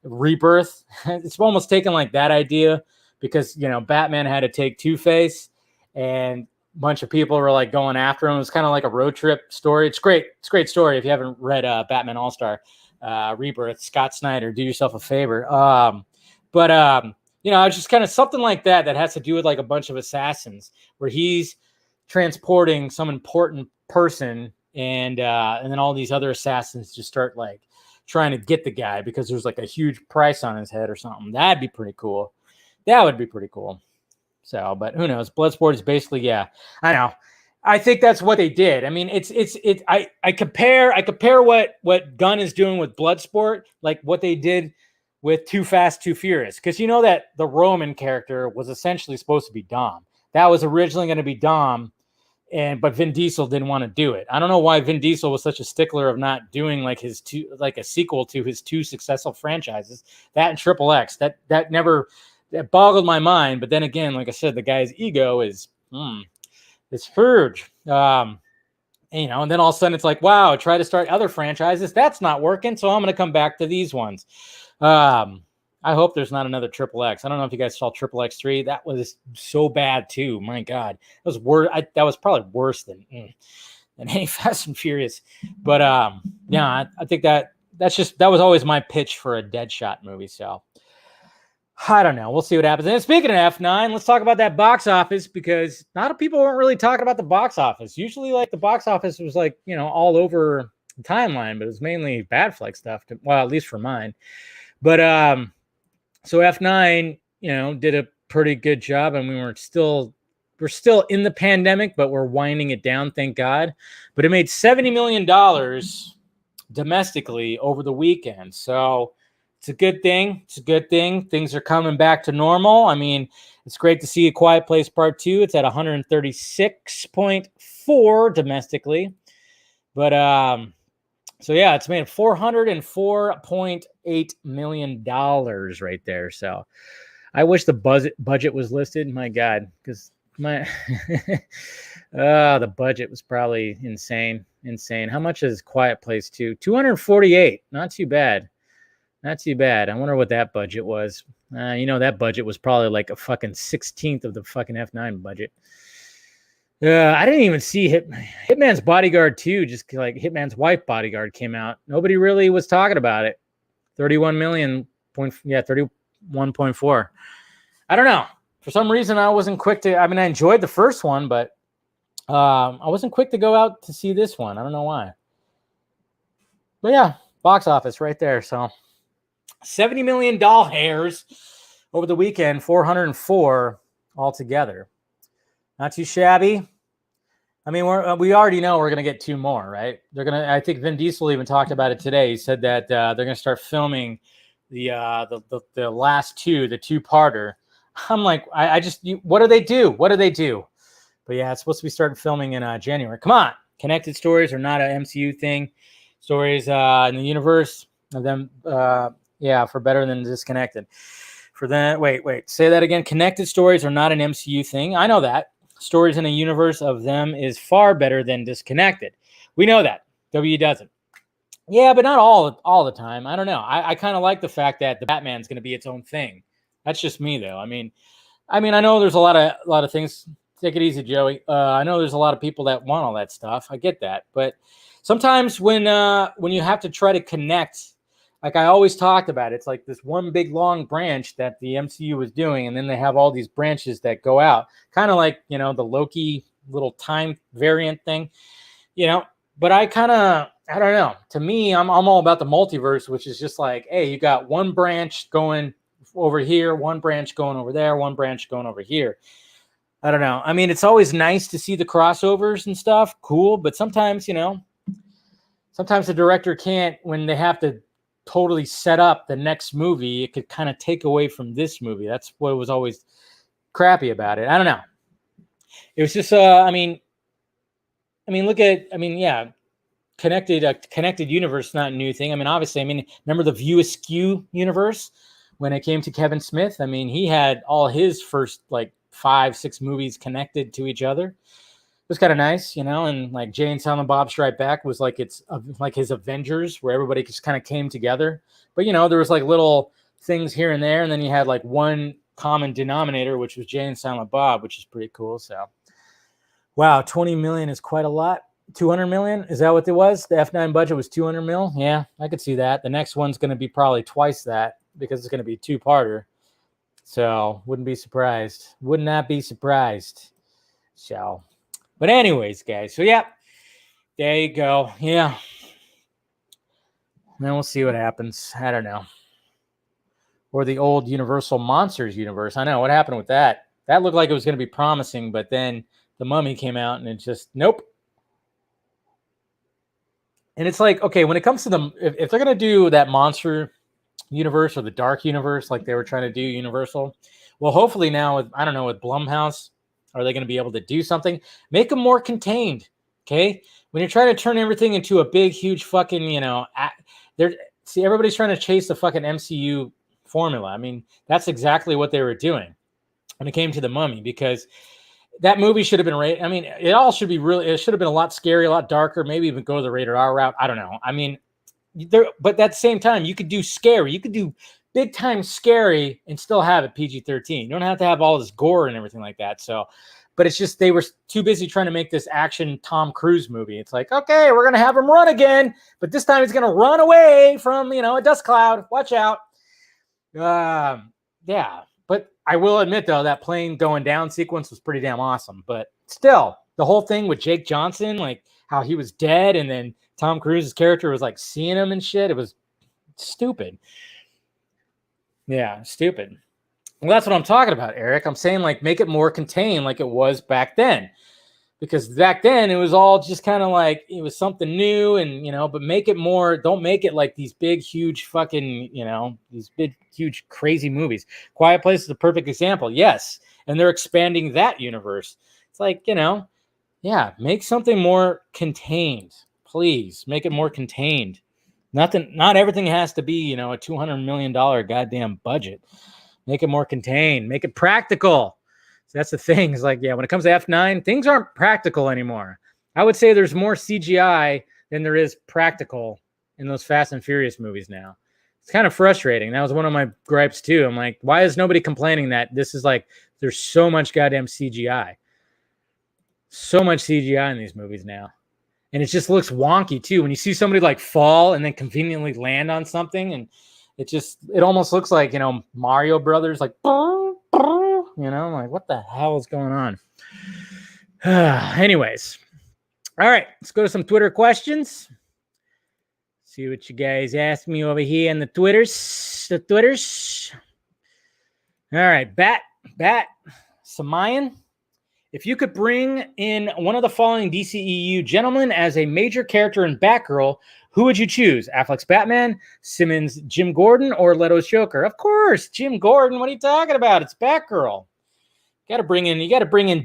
Rebirth. It's almost taken like that idea because Batman had to take Two-Face, and a bunch of people were like going after him. It was kind of like a road trip story. It's great. It's a great story. If you haven't read Batman All-Star Rebirth, Scott Snyder, do yourself a favor. It's just kind of something like that has to do with like a bunch of assassins where he's transporting some important person, and then all these other assassins just start like trying to get the guy because there's like a huge price on his head or something. That'd be pretty cool. That would be pretty cool. So, but who knows? Bloodsport is basically, yeah, I know. I think that's what they did. I mean, I compare what Gunn is doing with Bloodsport, like what they did with Too Fast, Too Furious, because you know that the Roman character was essentially supposed to be Dom. That was originally going to be Dom, but Vin Diesel didn't want to do it. I don't know why Vin Diesel was such a stickler of not doing like a sequel to his two successful franchises, that and Triple X. That boggled my mind. But then again, like I said, the guy's ego is huge. And then all of a sudden it's like, wow, try to start other franchises. That's not working. So I'm going to come back to these ones. I hope there's not another Triple X. I don't know if you guys saw Triple X 3. That was so bad too. My God, that was worse. That was probably worse than any Fast and Furious. But yeah, I think that was always my pitch for a Deadshot movie. So I don't know. We'll see what happens. And speaking of F9, let's talk about that box office, because a lot of people weren't really talking about the box office. Usually, like the box office was like, all over the timeline, but it was mainly Batfleck stuff. Well, at least for mine. But so F9, did a pretty good job, and we're still in the pandemic, but we're winding it down, thank God. But it made $70 million domestically over the weekend. So it's a good thing. It's a good thing. Things are coming back to normal. I mean, it's great to see A Quiet Place Part 2. It's at 136.4 domestically. But so yeah, it's made $404.8 million right there. So I wish the budget was listed. My God, because the budget was probably insane. How much is Quiet Place 2? 248. Not too bad. Not too bad. I wonder what that budget was. That budget was probably like a fucking 16th of the fucking F9 budget. I didn't even see Hitman's Bodyguard 2, just like Hitman's Wife Bodyguard came out. Nobody really was talking about it. 31 million. 31.4. I don't know. For some reason, I wasn't quick to. I mean, I enjoyed the first one, but I wasn't quick to go out to see this one. I don't know why. But yeah, box office right there. So $70 million hairs over the weekend, 404 altogether. Not too shabby. I mean, we already know we're gonna get two more, right? I think Vin Diesel even talked about it today. He said that they're gonna start filming the last two, the two-parter. I'm like, what do they do? What do they do? But yeah, it's supposed to be starting filming in January. Come on, connected stories are not an MCU thing. Stories in the universe of them, for better than disconnected. For that, wait, say that again. Connected stories are not an MCU thing. I know that. Stories in a universe of them is far better than disconnected. We know that. W doesn't. Yeah, but not all the time. I don't know. I kind of like the fact that the Batman's going to be its own thing. That's just me, though. I mean, I know there's a lot of things. Take it easy, Joey. I know there's a lot of people that want all that stuff. I get that, but sometimes when you have to try to connect, like I always talked about, it's like this one big long branch that the MCU was doing, and then they have all these branches that go out, kind of like the Loki little time variant thing, But I don't know. To me, I'm all about the multiverse, which is just like, hey, you got one branch going over here, one branch going over there, one branch going over here. I don't know. I mean, it's always nice to see the crossovers and stuff. Cool. But sometimes, sometimes the director can't, when they have to totally set up the next movie, it could kind of take away from this movie. That's what was always crappy about it. I don't know. It was just, connected universe is not a new thing. I mean, obviously, remember the View Askew universe when it came to Kevin Smith? I mean, he had all his first 5-6 movies connected to each other. It was kind of nice, and like Jay and Silent Bob Strike Back was like like his Avengers, where everybody just kind of came together. But there was like little things here and there, and then you had like one common denominator, which was Jay and Silent Bob, which is pretty cool. So, wow, 20 million is quite a lot. 200 million, is that what it was? The F9 budget was 200 mil. Yeah, I could see that. The next one's going to be probably twice that because it's going to be a two-parter. So, wouldn't be surprised. Would not be surprised. So. But anyways, guys. So yeah, there you go. Yeah. Then we'll see what happens. I don't know. Or the old Universal Monsters universe. I know what happened with that. That looked like it was going to be promising, but then the Mummy came out and it just nope. And it's like, okay, when it comes to the if they're going to do that monster universe or the dark universe like they were trying to do Universal, well, hopefully now with I don't know with Blumhouse, are they going to be able to do something? Make them more contained. Okay, when you're trying to turn everything into a big, huge fucking, see, everybody's trying to chase the fucking MCU formula. I mean, that's exactly what they were doing when it came to the Mummy, because that movie should have been rated. I mean, it all should be really. It should have been a lot scary, a lot darker. Maybe even go the rated R route. I don't know. I mean, but at the same time, you could do scary. You could do big time scary and still have it PG-13. You don't have to have all this gore and everything like that. So, but it's just they were too busy trying to make this action Tom Cruise movie. It's like, okay, we're gonna have him run again, but this time he's gonna run away from a dust cloud. Watch out. Yeah. But I will admit though that plane going down sequence was pretty damn awesome. But still, the whole thing with Jake Johnson, like how he was dead, and then Tom Cruise's character was like seeing him and shit. It was stupid. Yeah, stupid. Well, that's what I'm talking about, Eric. I'm saying like make it more contained like it was back then. Because back then it was all just kind of like it was something new and but make it more, don't make it like these big, huge fucking, these big, huge, crazy movies. Quiet Place is a perfect example. Yes. And they're expanding that universe. It's like, yeah, make something more contained. Please make it more contained. Not everything has to be, a $200 million goddamn budget. Make it more contained. Make it practical. So that's the thing. It's like, yeah, when it comes to F9, things aren't practical anymore. I would say there's more CGI than there is practical in those Fast and Furious movies now. It's kind of frustrating. That was one of my gripes too. I'm like, why is nobody complaining that this is like, there's so much goddamn CGI. So much CGI in these movies now. And it just looks wonky too. When you see somebody like fall and then conveniently land on something, and it almost looks like, Mario Brothers, like, I'm like, what the hell is going on? Anyways. All right, let's go to some Twitter questions. See what you guys ask me over here in the Twitters. All right, Bat Samayan. If you could bring in one of the following DCEU gentlemen as a major character in Batgirl, who would you choose? Affleck's Batman, Simmons' Jim Gordon, or Leto's Joker? Of course, Jim Gordon. What are you talking about? It's Batgirl. You got to bring in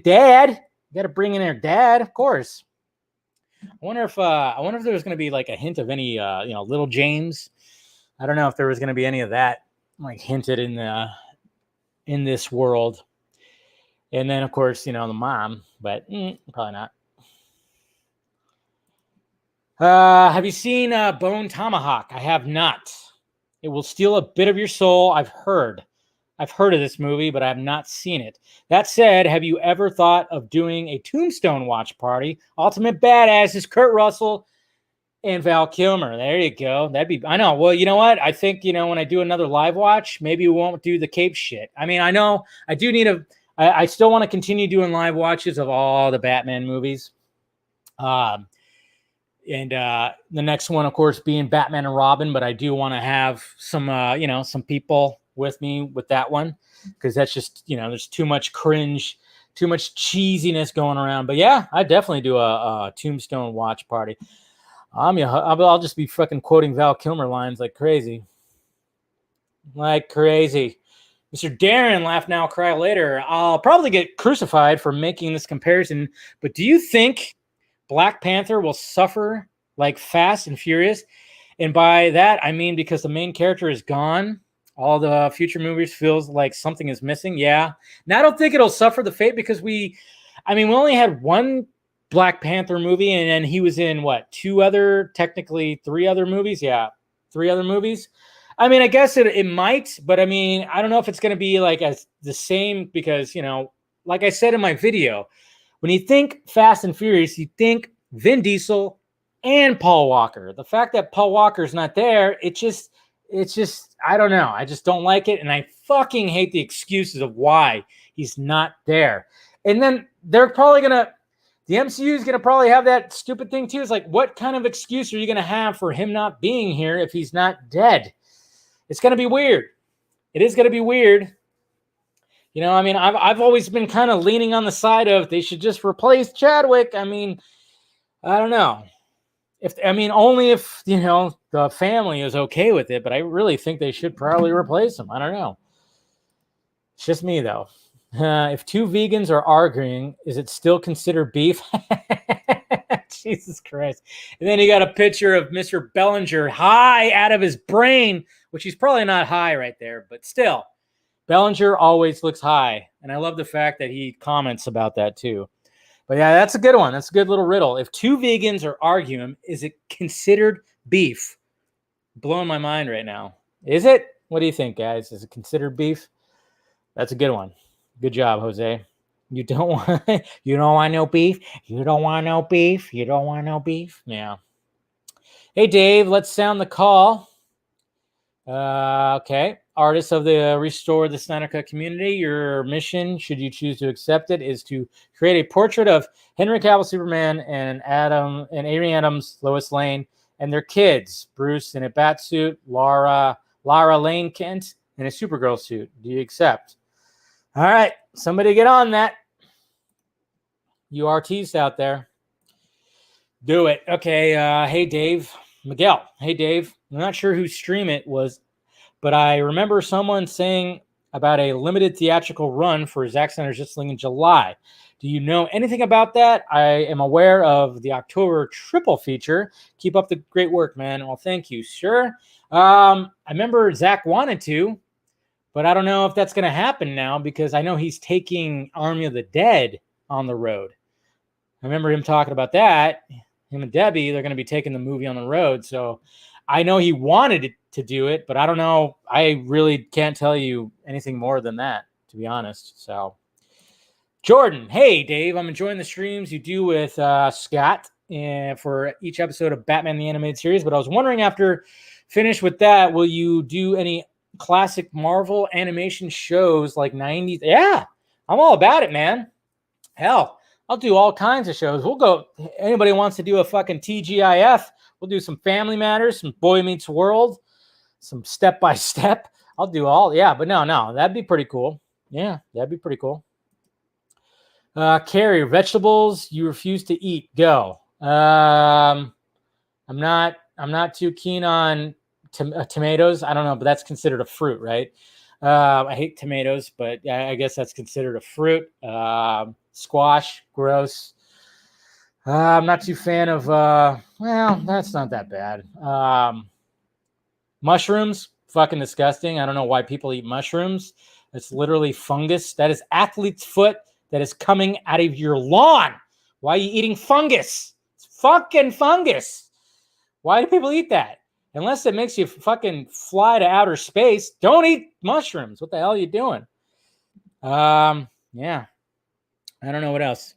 Dad. You got to bring in their dad, of course. I wonder if there was going to be like a hint of any Little James. I don't know if there was going to be any of that like hinted in this world. And then, of course, the mom, but probably not. Have you seen Bone Tomahawk? I have not. It will steal a bit of your soul. I've heard of this movie, but I have not seen it. That said, have you ever thought of doing a Tombstone watch party? Ultimate Badasses, Kurt Russell and Val Kilmer. There you go. I know. Well, you know what? I think, when I do another live watch, maybe we won't do the Cape shit. I mean, I know I do need I still want to continue doing live watches of all the Batman movies. And the next one, of course, being Batman and Robin. But I do want to have some, some people with me with that one, because that's just, there's too much cringe, too much cheesiness going around. But yeah, I definitely do a Tombstone watch party. I'll just be fucking quoting Val Kilmer lines like crazy. Mr. Darren, laugh now, cry later. I'll probably get crucified for making this comparison, but do you think Black Panther will suffer like Fast and Furious? And by that, I mean because the main character is gone. All the future movies feels like something is missing. Yeah. Now, I don't think it'll suffer the fate because we only had one Black Panther movie, and then he was in technically 3 other movies. Yeah, 3 other movies. I guess it might, but I don't know if it's going to be like as the same because, like I said in my video, when you think Fast and Furious, you think Vin Diesel and Paul Walker. The fact that Paul Walker's not there, it's just, I don't know. I just don't like it. And I fucking hate the excuses of why he's not there. And then they're probably going to, The MCU is going to probably have that stupid thing too. It's like, what kind of excuse are you going to have for him not being here if he's not dead? It's going to be weird. It is going to be weird. You know, I mean, I've always been kind of leaning on the side of they should just replace Chadwick. I mean, I don't know. Only if, you know, the family is okay with it, but I really think they should probably replace him. I don't know. It's just me, though. If two vegans are arguing, is it still considered beef? Jesus Christ. And then you got a picture of Mr. Bellinger high out of his brain, which he's probably not high right there, but still. Bellinger always looks high. And I love the fact that he comments about that too. But yeah, that's a good one. That's a good little riddle. If two vegans are arguing, is it considered beef? Blowing my mind right now. Is it? What do you think, guys? Is it considered beef? That's a good one. Good job, Jose. You don't want no beef? You don't want no beef? You don't want no beef? Yeah. Hey, Dave, let's sound the call. Okay. Artists of the Restore the Snyder Cut community, your mission, should you choose to accept it, is to create a portrait of Henry Cavill Superman and Amy Adams, Lois Lane, and their kids, Bruce in a bat suit, Lara Lane Kent in a Supergirl suit. Do you accept? All right. Somebody get on that. You artists out there. Do it. Okay. Hey, Dave. Miguel. Hey, Dave. I'm not sure whose stream it was, but I remember someone saying about a limited theatrical run for Zack Snyder's Justice League in July. Do you know anything about that? I am aware of the October triple feature. Keep up the great work, man. Well, thank you, sir. I remember Zack wanted to, but I don't know if that's going to happen now because I know he's taking Army of the Dead on the road. I remember him talking about that. Him and Debbie, they're going to be taking the movie on the road. So I know he wanted to do it, but I don't know. I really can't tell you anything more than that, to be honest. So, Jordan, hey, Dave, I'm enjoying the streams you do with Scott for each episode of Batman the Animated Series, but I was wondering after finish with that, will you do any classic Marvel animation shows like 90s? Yeah, I'm all about it, man. Hell, I'll do all kinds of shows. We'll go. Anybody wants to do a fucking TGIF? We'll do some Family Matters, some Boy Meets World, some Step by Step. I'll do all. Yeah, but no, that'd be pretty cool. Yeah, that'd be pretty cool. Carrie, vegetables you refuse to eat. Go. I'm not too keen on tomatoes. I don't know, but that's considered a fruit, right? I hate tomatoes, but I guess that's considered a fruit. Squash, gross. I'm not too fan of, well, that's not that bad. Mushrooms, fucking disgusting. I don't know why people eat mushrooms. It's literally fungus. That is athlete's foot that is coming out of your lawn. Why are you eating fungus? It's fucking fungus. Why do people eat that? Unless it makes you fucking fly to outer space, don't eat mushrooms. What the hell are you doing? Yeah. I don't know what else.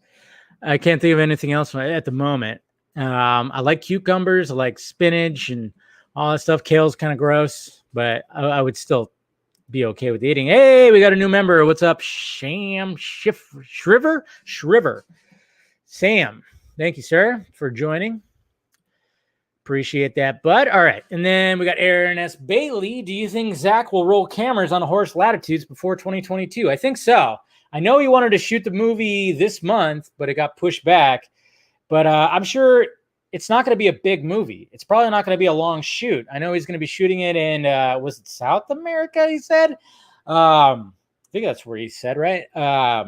I can't think of anything else at the moment. I like cucumbers. I like spinach and all that stuff. Kale's kind of gross, but I would still be okay with eating. Hey, we got a new member. What's up? Shriver? Sam. Thank you, sir, for joining. Appreciate that, bud. All right. And then we got Aaron S. Bailey. Do you think Zach will roll cameras on Horse Latitudes before 2022? I think so. I know he wanted to shoot the movie this month, but it got pushed back. But I'm sure it's not going to be a big movie. It's probably not going to be a long shoot. I know he's going to be shooting it in, was it South America, he said? I think that's where he said, right? I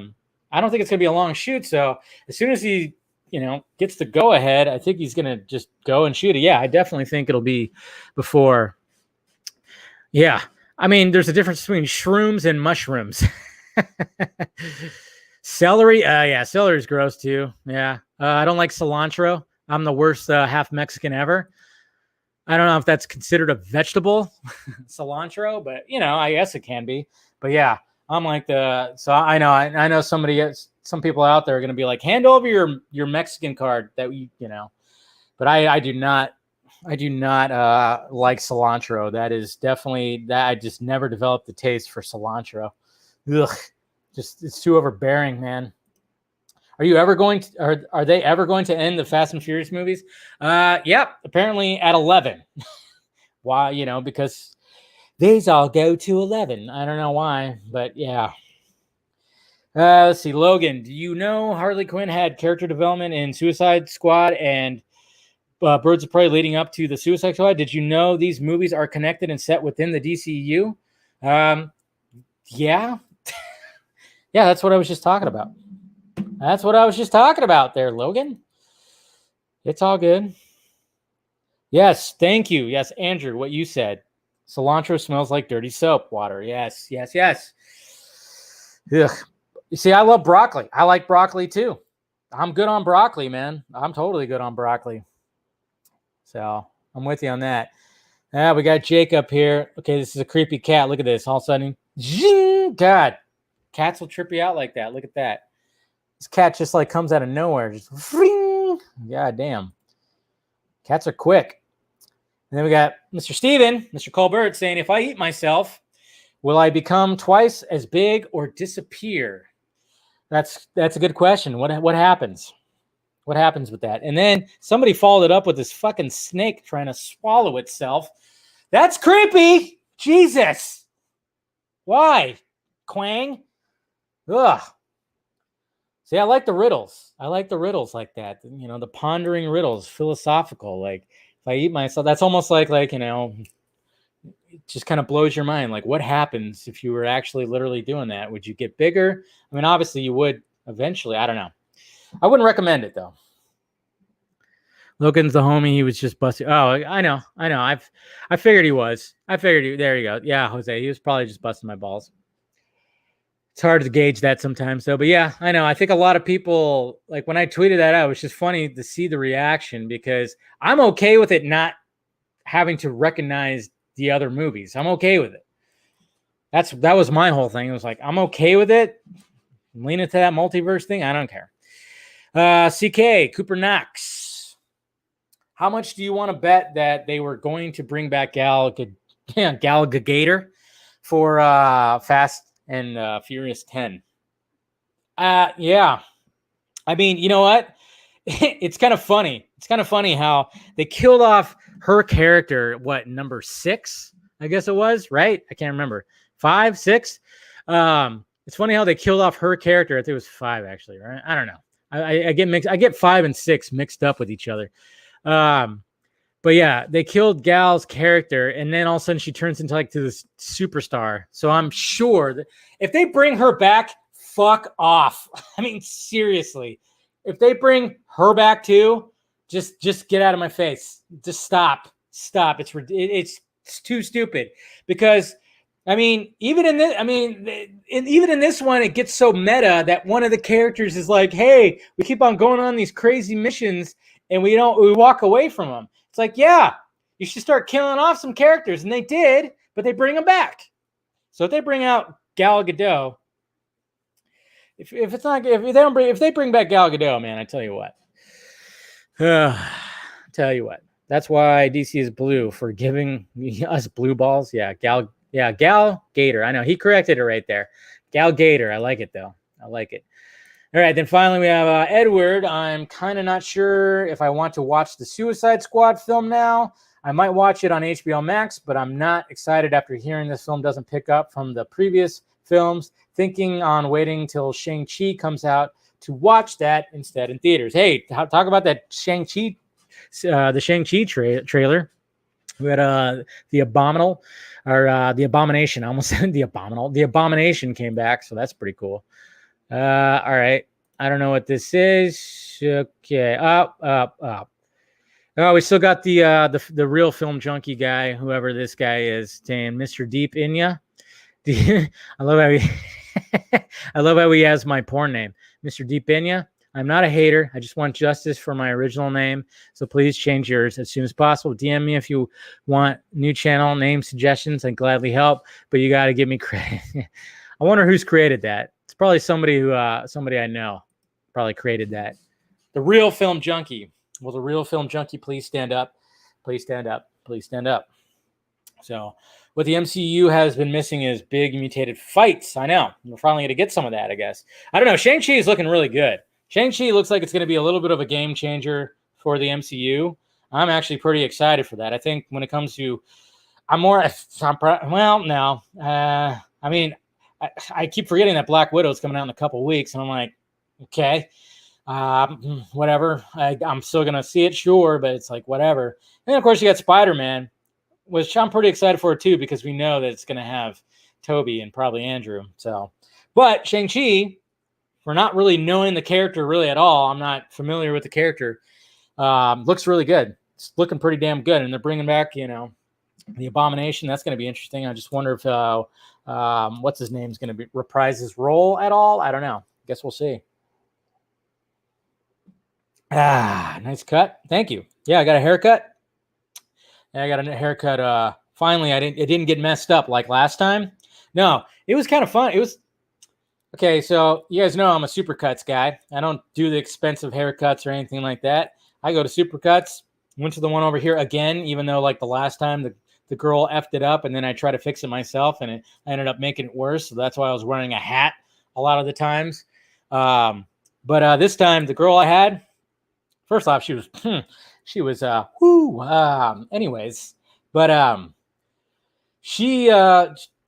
don't think it's going to be a long shoot. So as soon as he, gets the go ahead, I think he's going to just go and shoot it. Yeah, I definitely think it'll be before. Yeah. I mean, there's a difference between shrooms and mushrooms. Celery. Yeah, celery is gross too. Yeah. I don't like cilantro. I'm the worst half Mexican ever. I don't know if that's considered a vegetable, cilantro, but I guess it can be. But yeah, I'm like so I know some people out there are going to be like, hand over your Mexican card that but I do not like cilantro. That is definitely that. I just never developed the taste for cilantro. Ugh, it's too overbearing, man. Are you ever going to? Are they ever going to end the Fast and Furious movies? Yep. Apparently at 11. Why? Because these all go to 11. I don't know why, but yeah. Let's see, Logan. Do you know Harley Quinn had character development in Suicide Squad and Birds of Prey leading up to the Suicide Squad? Did you know these movies are connected and set within the DCEU? Yeah. Yeah, that's what I was just talking about. That's what I was just talking about there, Logan. It's all good. Yes, thank you. Yes, Andrew, what you said. Cilantro smells like dirty soap water. Yes, yes, yes. Ugh. You see, I love broccoli. I like broccoli too. I'm good on broccoli, man. I'm totally good on broccoli. So I'm with you on that. Yeah, we got Jacob here. Okay, this is a creepy cat. Look at this. All of a sudden, zing, God, cats will trip you out like that. Look at that. This cat just like comes out of nowhere. Just ring. God damn. Cats are quick. And then we got Mr. Steven, Mr. Colbert saying, if I eat myself, will I become twice as big or disappear? That's a good question. What happens? What happens with that? And then somebody followed it up with this fucking snake trying to swallow itself. That's creepy. Jesus. Why? Quang? Ugh. See, I like the riddles. I like the riddles like that. The pondering riddles, philosophical. Like, if I eat myself, that's almost like it just kind of blows your mind. Like, what happens if you were actually literally doing that? Would you get bigger? I mean, obviously you would eventually. I don't know. I wouldn't recommend it though. Logan's the homie. He was just busting. Oh, I know. I figured he was. There you go. Yeah, Jose. He was probably just busting my balls. It's hard to gauge that sometimes though. But yeah, I know. I think a lot of people, like when I tweeted that out, it was just funny to see the reaction because I'm okay with it not having to recognize the other movies. I'm okay with it. That was my whole thing. It was like, I'm okay with it. I'm leaning to that multiverse thing. I don't care. CK, Cooper Knox. How much do you want to bet that they were going to bring back Gal Gadot for Fast and Furious 10? Yeah. I mean, you know what? It's kind of funny. It's kind of funny how they killed off her character, number 6? I guess it was, right? I can't remember. 5, 6? It's funny how they killed off her character. I think it was 5, actually, right? I don't know. I get mixed. I get 5 and 6 mixed up with each other. But yeah, they killed Gal's character, and then all of a sudden she turns into to this superstar. So I'm sure that if they bring her back, fuck off. I mean, seriously. If they bring her back too, just get out of my face. Just stop. It's too stupid. Because I mean, even in this one, it gets so meta that one of the characters is like, "Hey, we keep on going on these crazy missions, and we walk away from them." It's like, yeah, you should start killing off some characters, and they did, but they bring them back. So if they bring out Gal Gadot. If they bring back Gal Gadot, man, I tell you what. That's why DC is blue for giving us blue balls. Yeah, Gal Gator. I know he corrected it right there. Gal Gator. I like it though. I like it. All right, then finally we have Edward. I'm kind of not sure if I want to watch the Suicide Squad film now. I might watch it on HBO Max, but I'm not excited after hearing this film doesn't pick up from the previous films. Thinking on waiting till Shang-Chi comes out to watch that instead in theaters. Hey, talk about that Shang-Chi, the Shang-Chi trailer. We had the Abomination. I almost said the Abominable. The Abomination came back, so that's pretty cool. All right. I don't know what this is. Okay. Up. Oh, we still got the real film junkie guy, whoever this guy is, saying Mr. Deep Inya. I love how he has my porn name, Mr. Deep Inya. I'm not a hater. I just want justice for my original name. So please change yours as soon as possible. DM me if you want new channel name suggestions. I'd gladly help, but you got to give me credit. I wonder who's created that. It's probably somebody I know probably created that. The real film junkie. Will the real film junkie please stand up? Please stand up. Please stand up. So what the MCU has been missing is big mutated fights. I know. We're finally going to get some of that, I guess. I don't know. Shang-Chi is looking really good. Shang-Chi looks like it's going to be a little bit of a game changer for the MCU. I'm actually pretty excited for that. I think when it comes to, I mean, I keep forgetting that Black Widow is coming out in a couple weeks, and I'm like, okay, whatever. I'm still going to see it, sure, but it's like, whatever. And then, of course, you got Spider-Man, which I'm pretty excited for, too, because we know that it's going to have Toby and probably Andrew. So, but Shang-Chi, for not really knowing the character really at all, I'm not familiar with the character, looks really good. It's looking pretty damn good. And they're bringing back, the Abomination. That's going to be interesting. I just wonder if, what's his name is going to reprise his role at all. I don't know. Guess we'll see. Nice cut. Thank you. Yeah, I got a haircut. Yeah, I got a haircut. Finally, it didn't get messed up like last time. No, it was kind of fun. It was okay. So you guys know I'm a Supercuts guy. I don't do the expensive haircuts or anything like that. I go to Supercuts. Went to the one over here again, even though like the last time the girl effed it up, and then I tried to fix it myself, and I ended up making it worse. So that's why I was wearing a hat a lot of the times. But this time, the girl I had, first off, she was anyways, but she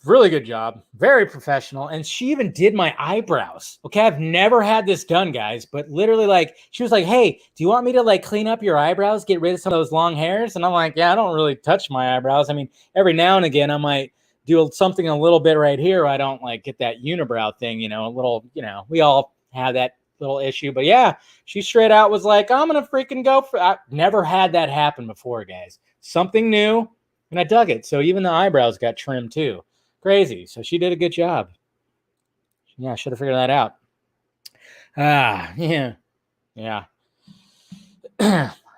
really good job, very professional, and she even did my eyebrows. Okay, I've never had this done, guys, but literally, like, she was like, "Hey, do you want me to like clean up your eyebrows, get rid of some of those long hairs?" And I'm like, "Yeah, I don't really touch my eyebrows. I mean, every now and again, I might do something a little bit right here. I don't like get that unibrow thing, a little, we all have that little issue." But yeah, she straight out was like, "I'm gonna freaking go for." I've never had that happen before, guys. Something new, and I dug it. So even the eyebrows got trimmed too. Crazy. So she did a good job. Yeah, I should have figured that out. Yeah.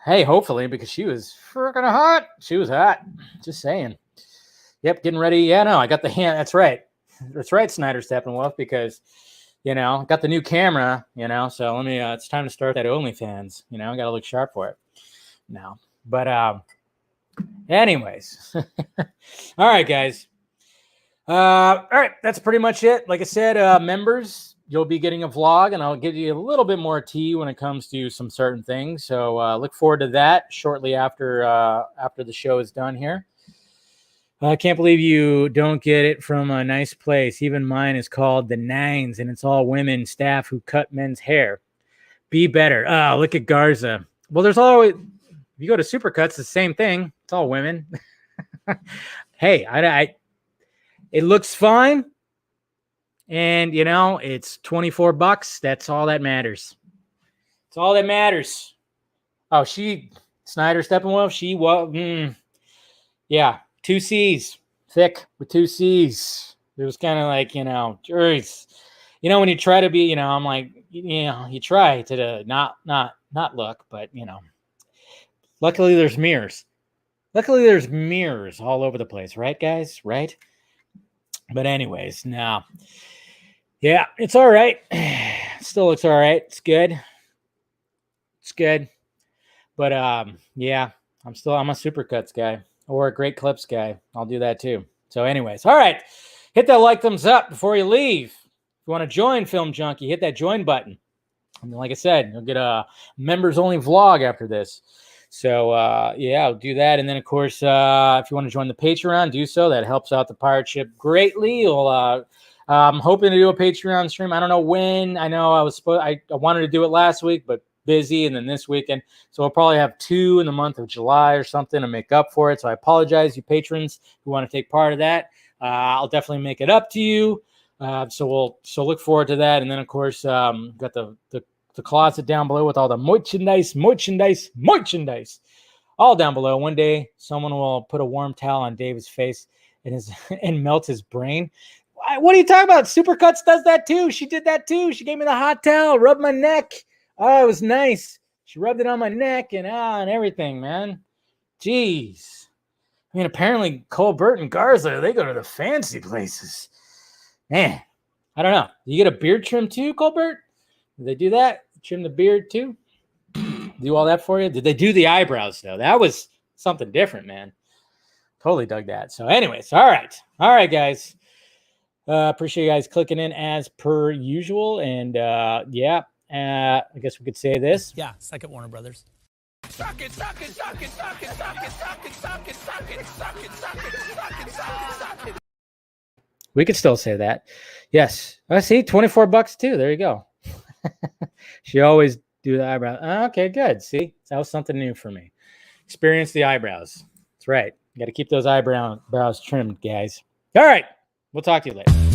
Hey, hopefully, because she was freaking hot. She was hot. Just saying. Yep, getting ready. Yeah, no, I got the hand. That's right. That's right, Snyder Steppenwolf, because, got the new camera, so let me, it's time to start that OnlyFans, I got to look sharp for it now. But anyways. All right, guys. All right, that's pretty much it. Like I said, members, you'll be getting a vlog, and I'll give you a little bit more tea when it comes to some certain things. So look forward to that shortly after the show is done here. I can't believe you don't get it from a nice place. Even mine is called The Nines, and it's all women staff who cut men's hair. Be better. Oh, look at Garza. Well, there's always, if you go to Supercuts, the same thing. It's all women. Hey, it looks fine, and it's $24. That's all that matters. It's all that matters. Oh, Snyder Steppenwolf. She was, yeah, 2 C's, thick with 2 C's. It was kind of like jeez. When you try to be, I'm like, you try to not look, but luckily there's mirrors. Luckily there's mirrors all over the place, right, guys? Right. But anyways, now, yeah, it's all right. Still looks all right. It's good. It's good. But yeah, I'm a Supercuts guy or a Great Clips guy. I'll do that too. So anyways, all right. Hit that like, thumbs up before you leave. If you want to join Film Junkie, hit that join button. And like I said, you'll get a members only vlog after this. So, yeah, I'll do that. And then, of course, if you want to join the Patreon, do so. That helps out the pirate ship greatly. I'm hoping to do a Patreon stream. I don't know when. I know I wanted to do it last week, but busy, and then this weekend. So I'll probably have 2 in the month of July or something to make up for it. So I apologize, you patrons who want to take part of that. I'll definitely make it up to you. So look forward to that. And then, of course, got the closet down below with all the merchandise, all down below. One day, someone will put a warm towel on David's face and melt his brain. What are you talking about? Supercuts does that too. She did that too. She gave me the hot towel, rubbed my neck. Oh, it was nice. She rubbed it on my neck and everything, man. Jeez. I mean, apparently Colbert and Garza, they go to the fancy places. Man, I don't know. You get a beard trim too, Colbert? Did they do that? Trim the beard too? Do all that for you? Did they do the eyebrows though? That was something different, man. Totally dug that. So anyways, all right, guys. Appreciate you guys clicking in as per usual. And yeah, I guess we could say this. Yeah, second Warner Brothers. We could still say that. Yes. I see $24 too. There you go. She always do the eyebrow. Okay, good. See, that was something new for me. Experience the eyebrows. That's right. You got to keep those brows trimmed, guys. All right. We'll talk to you later.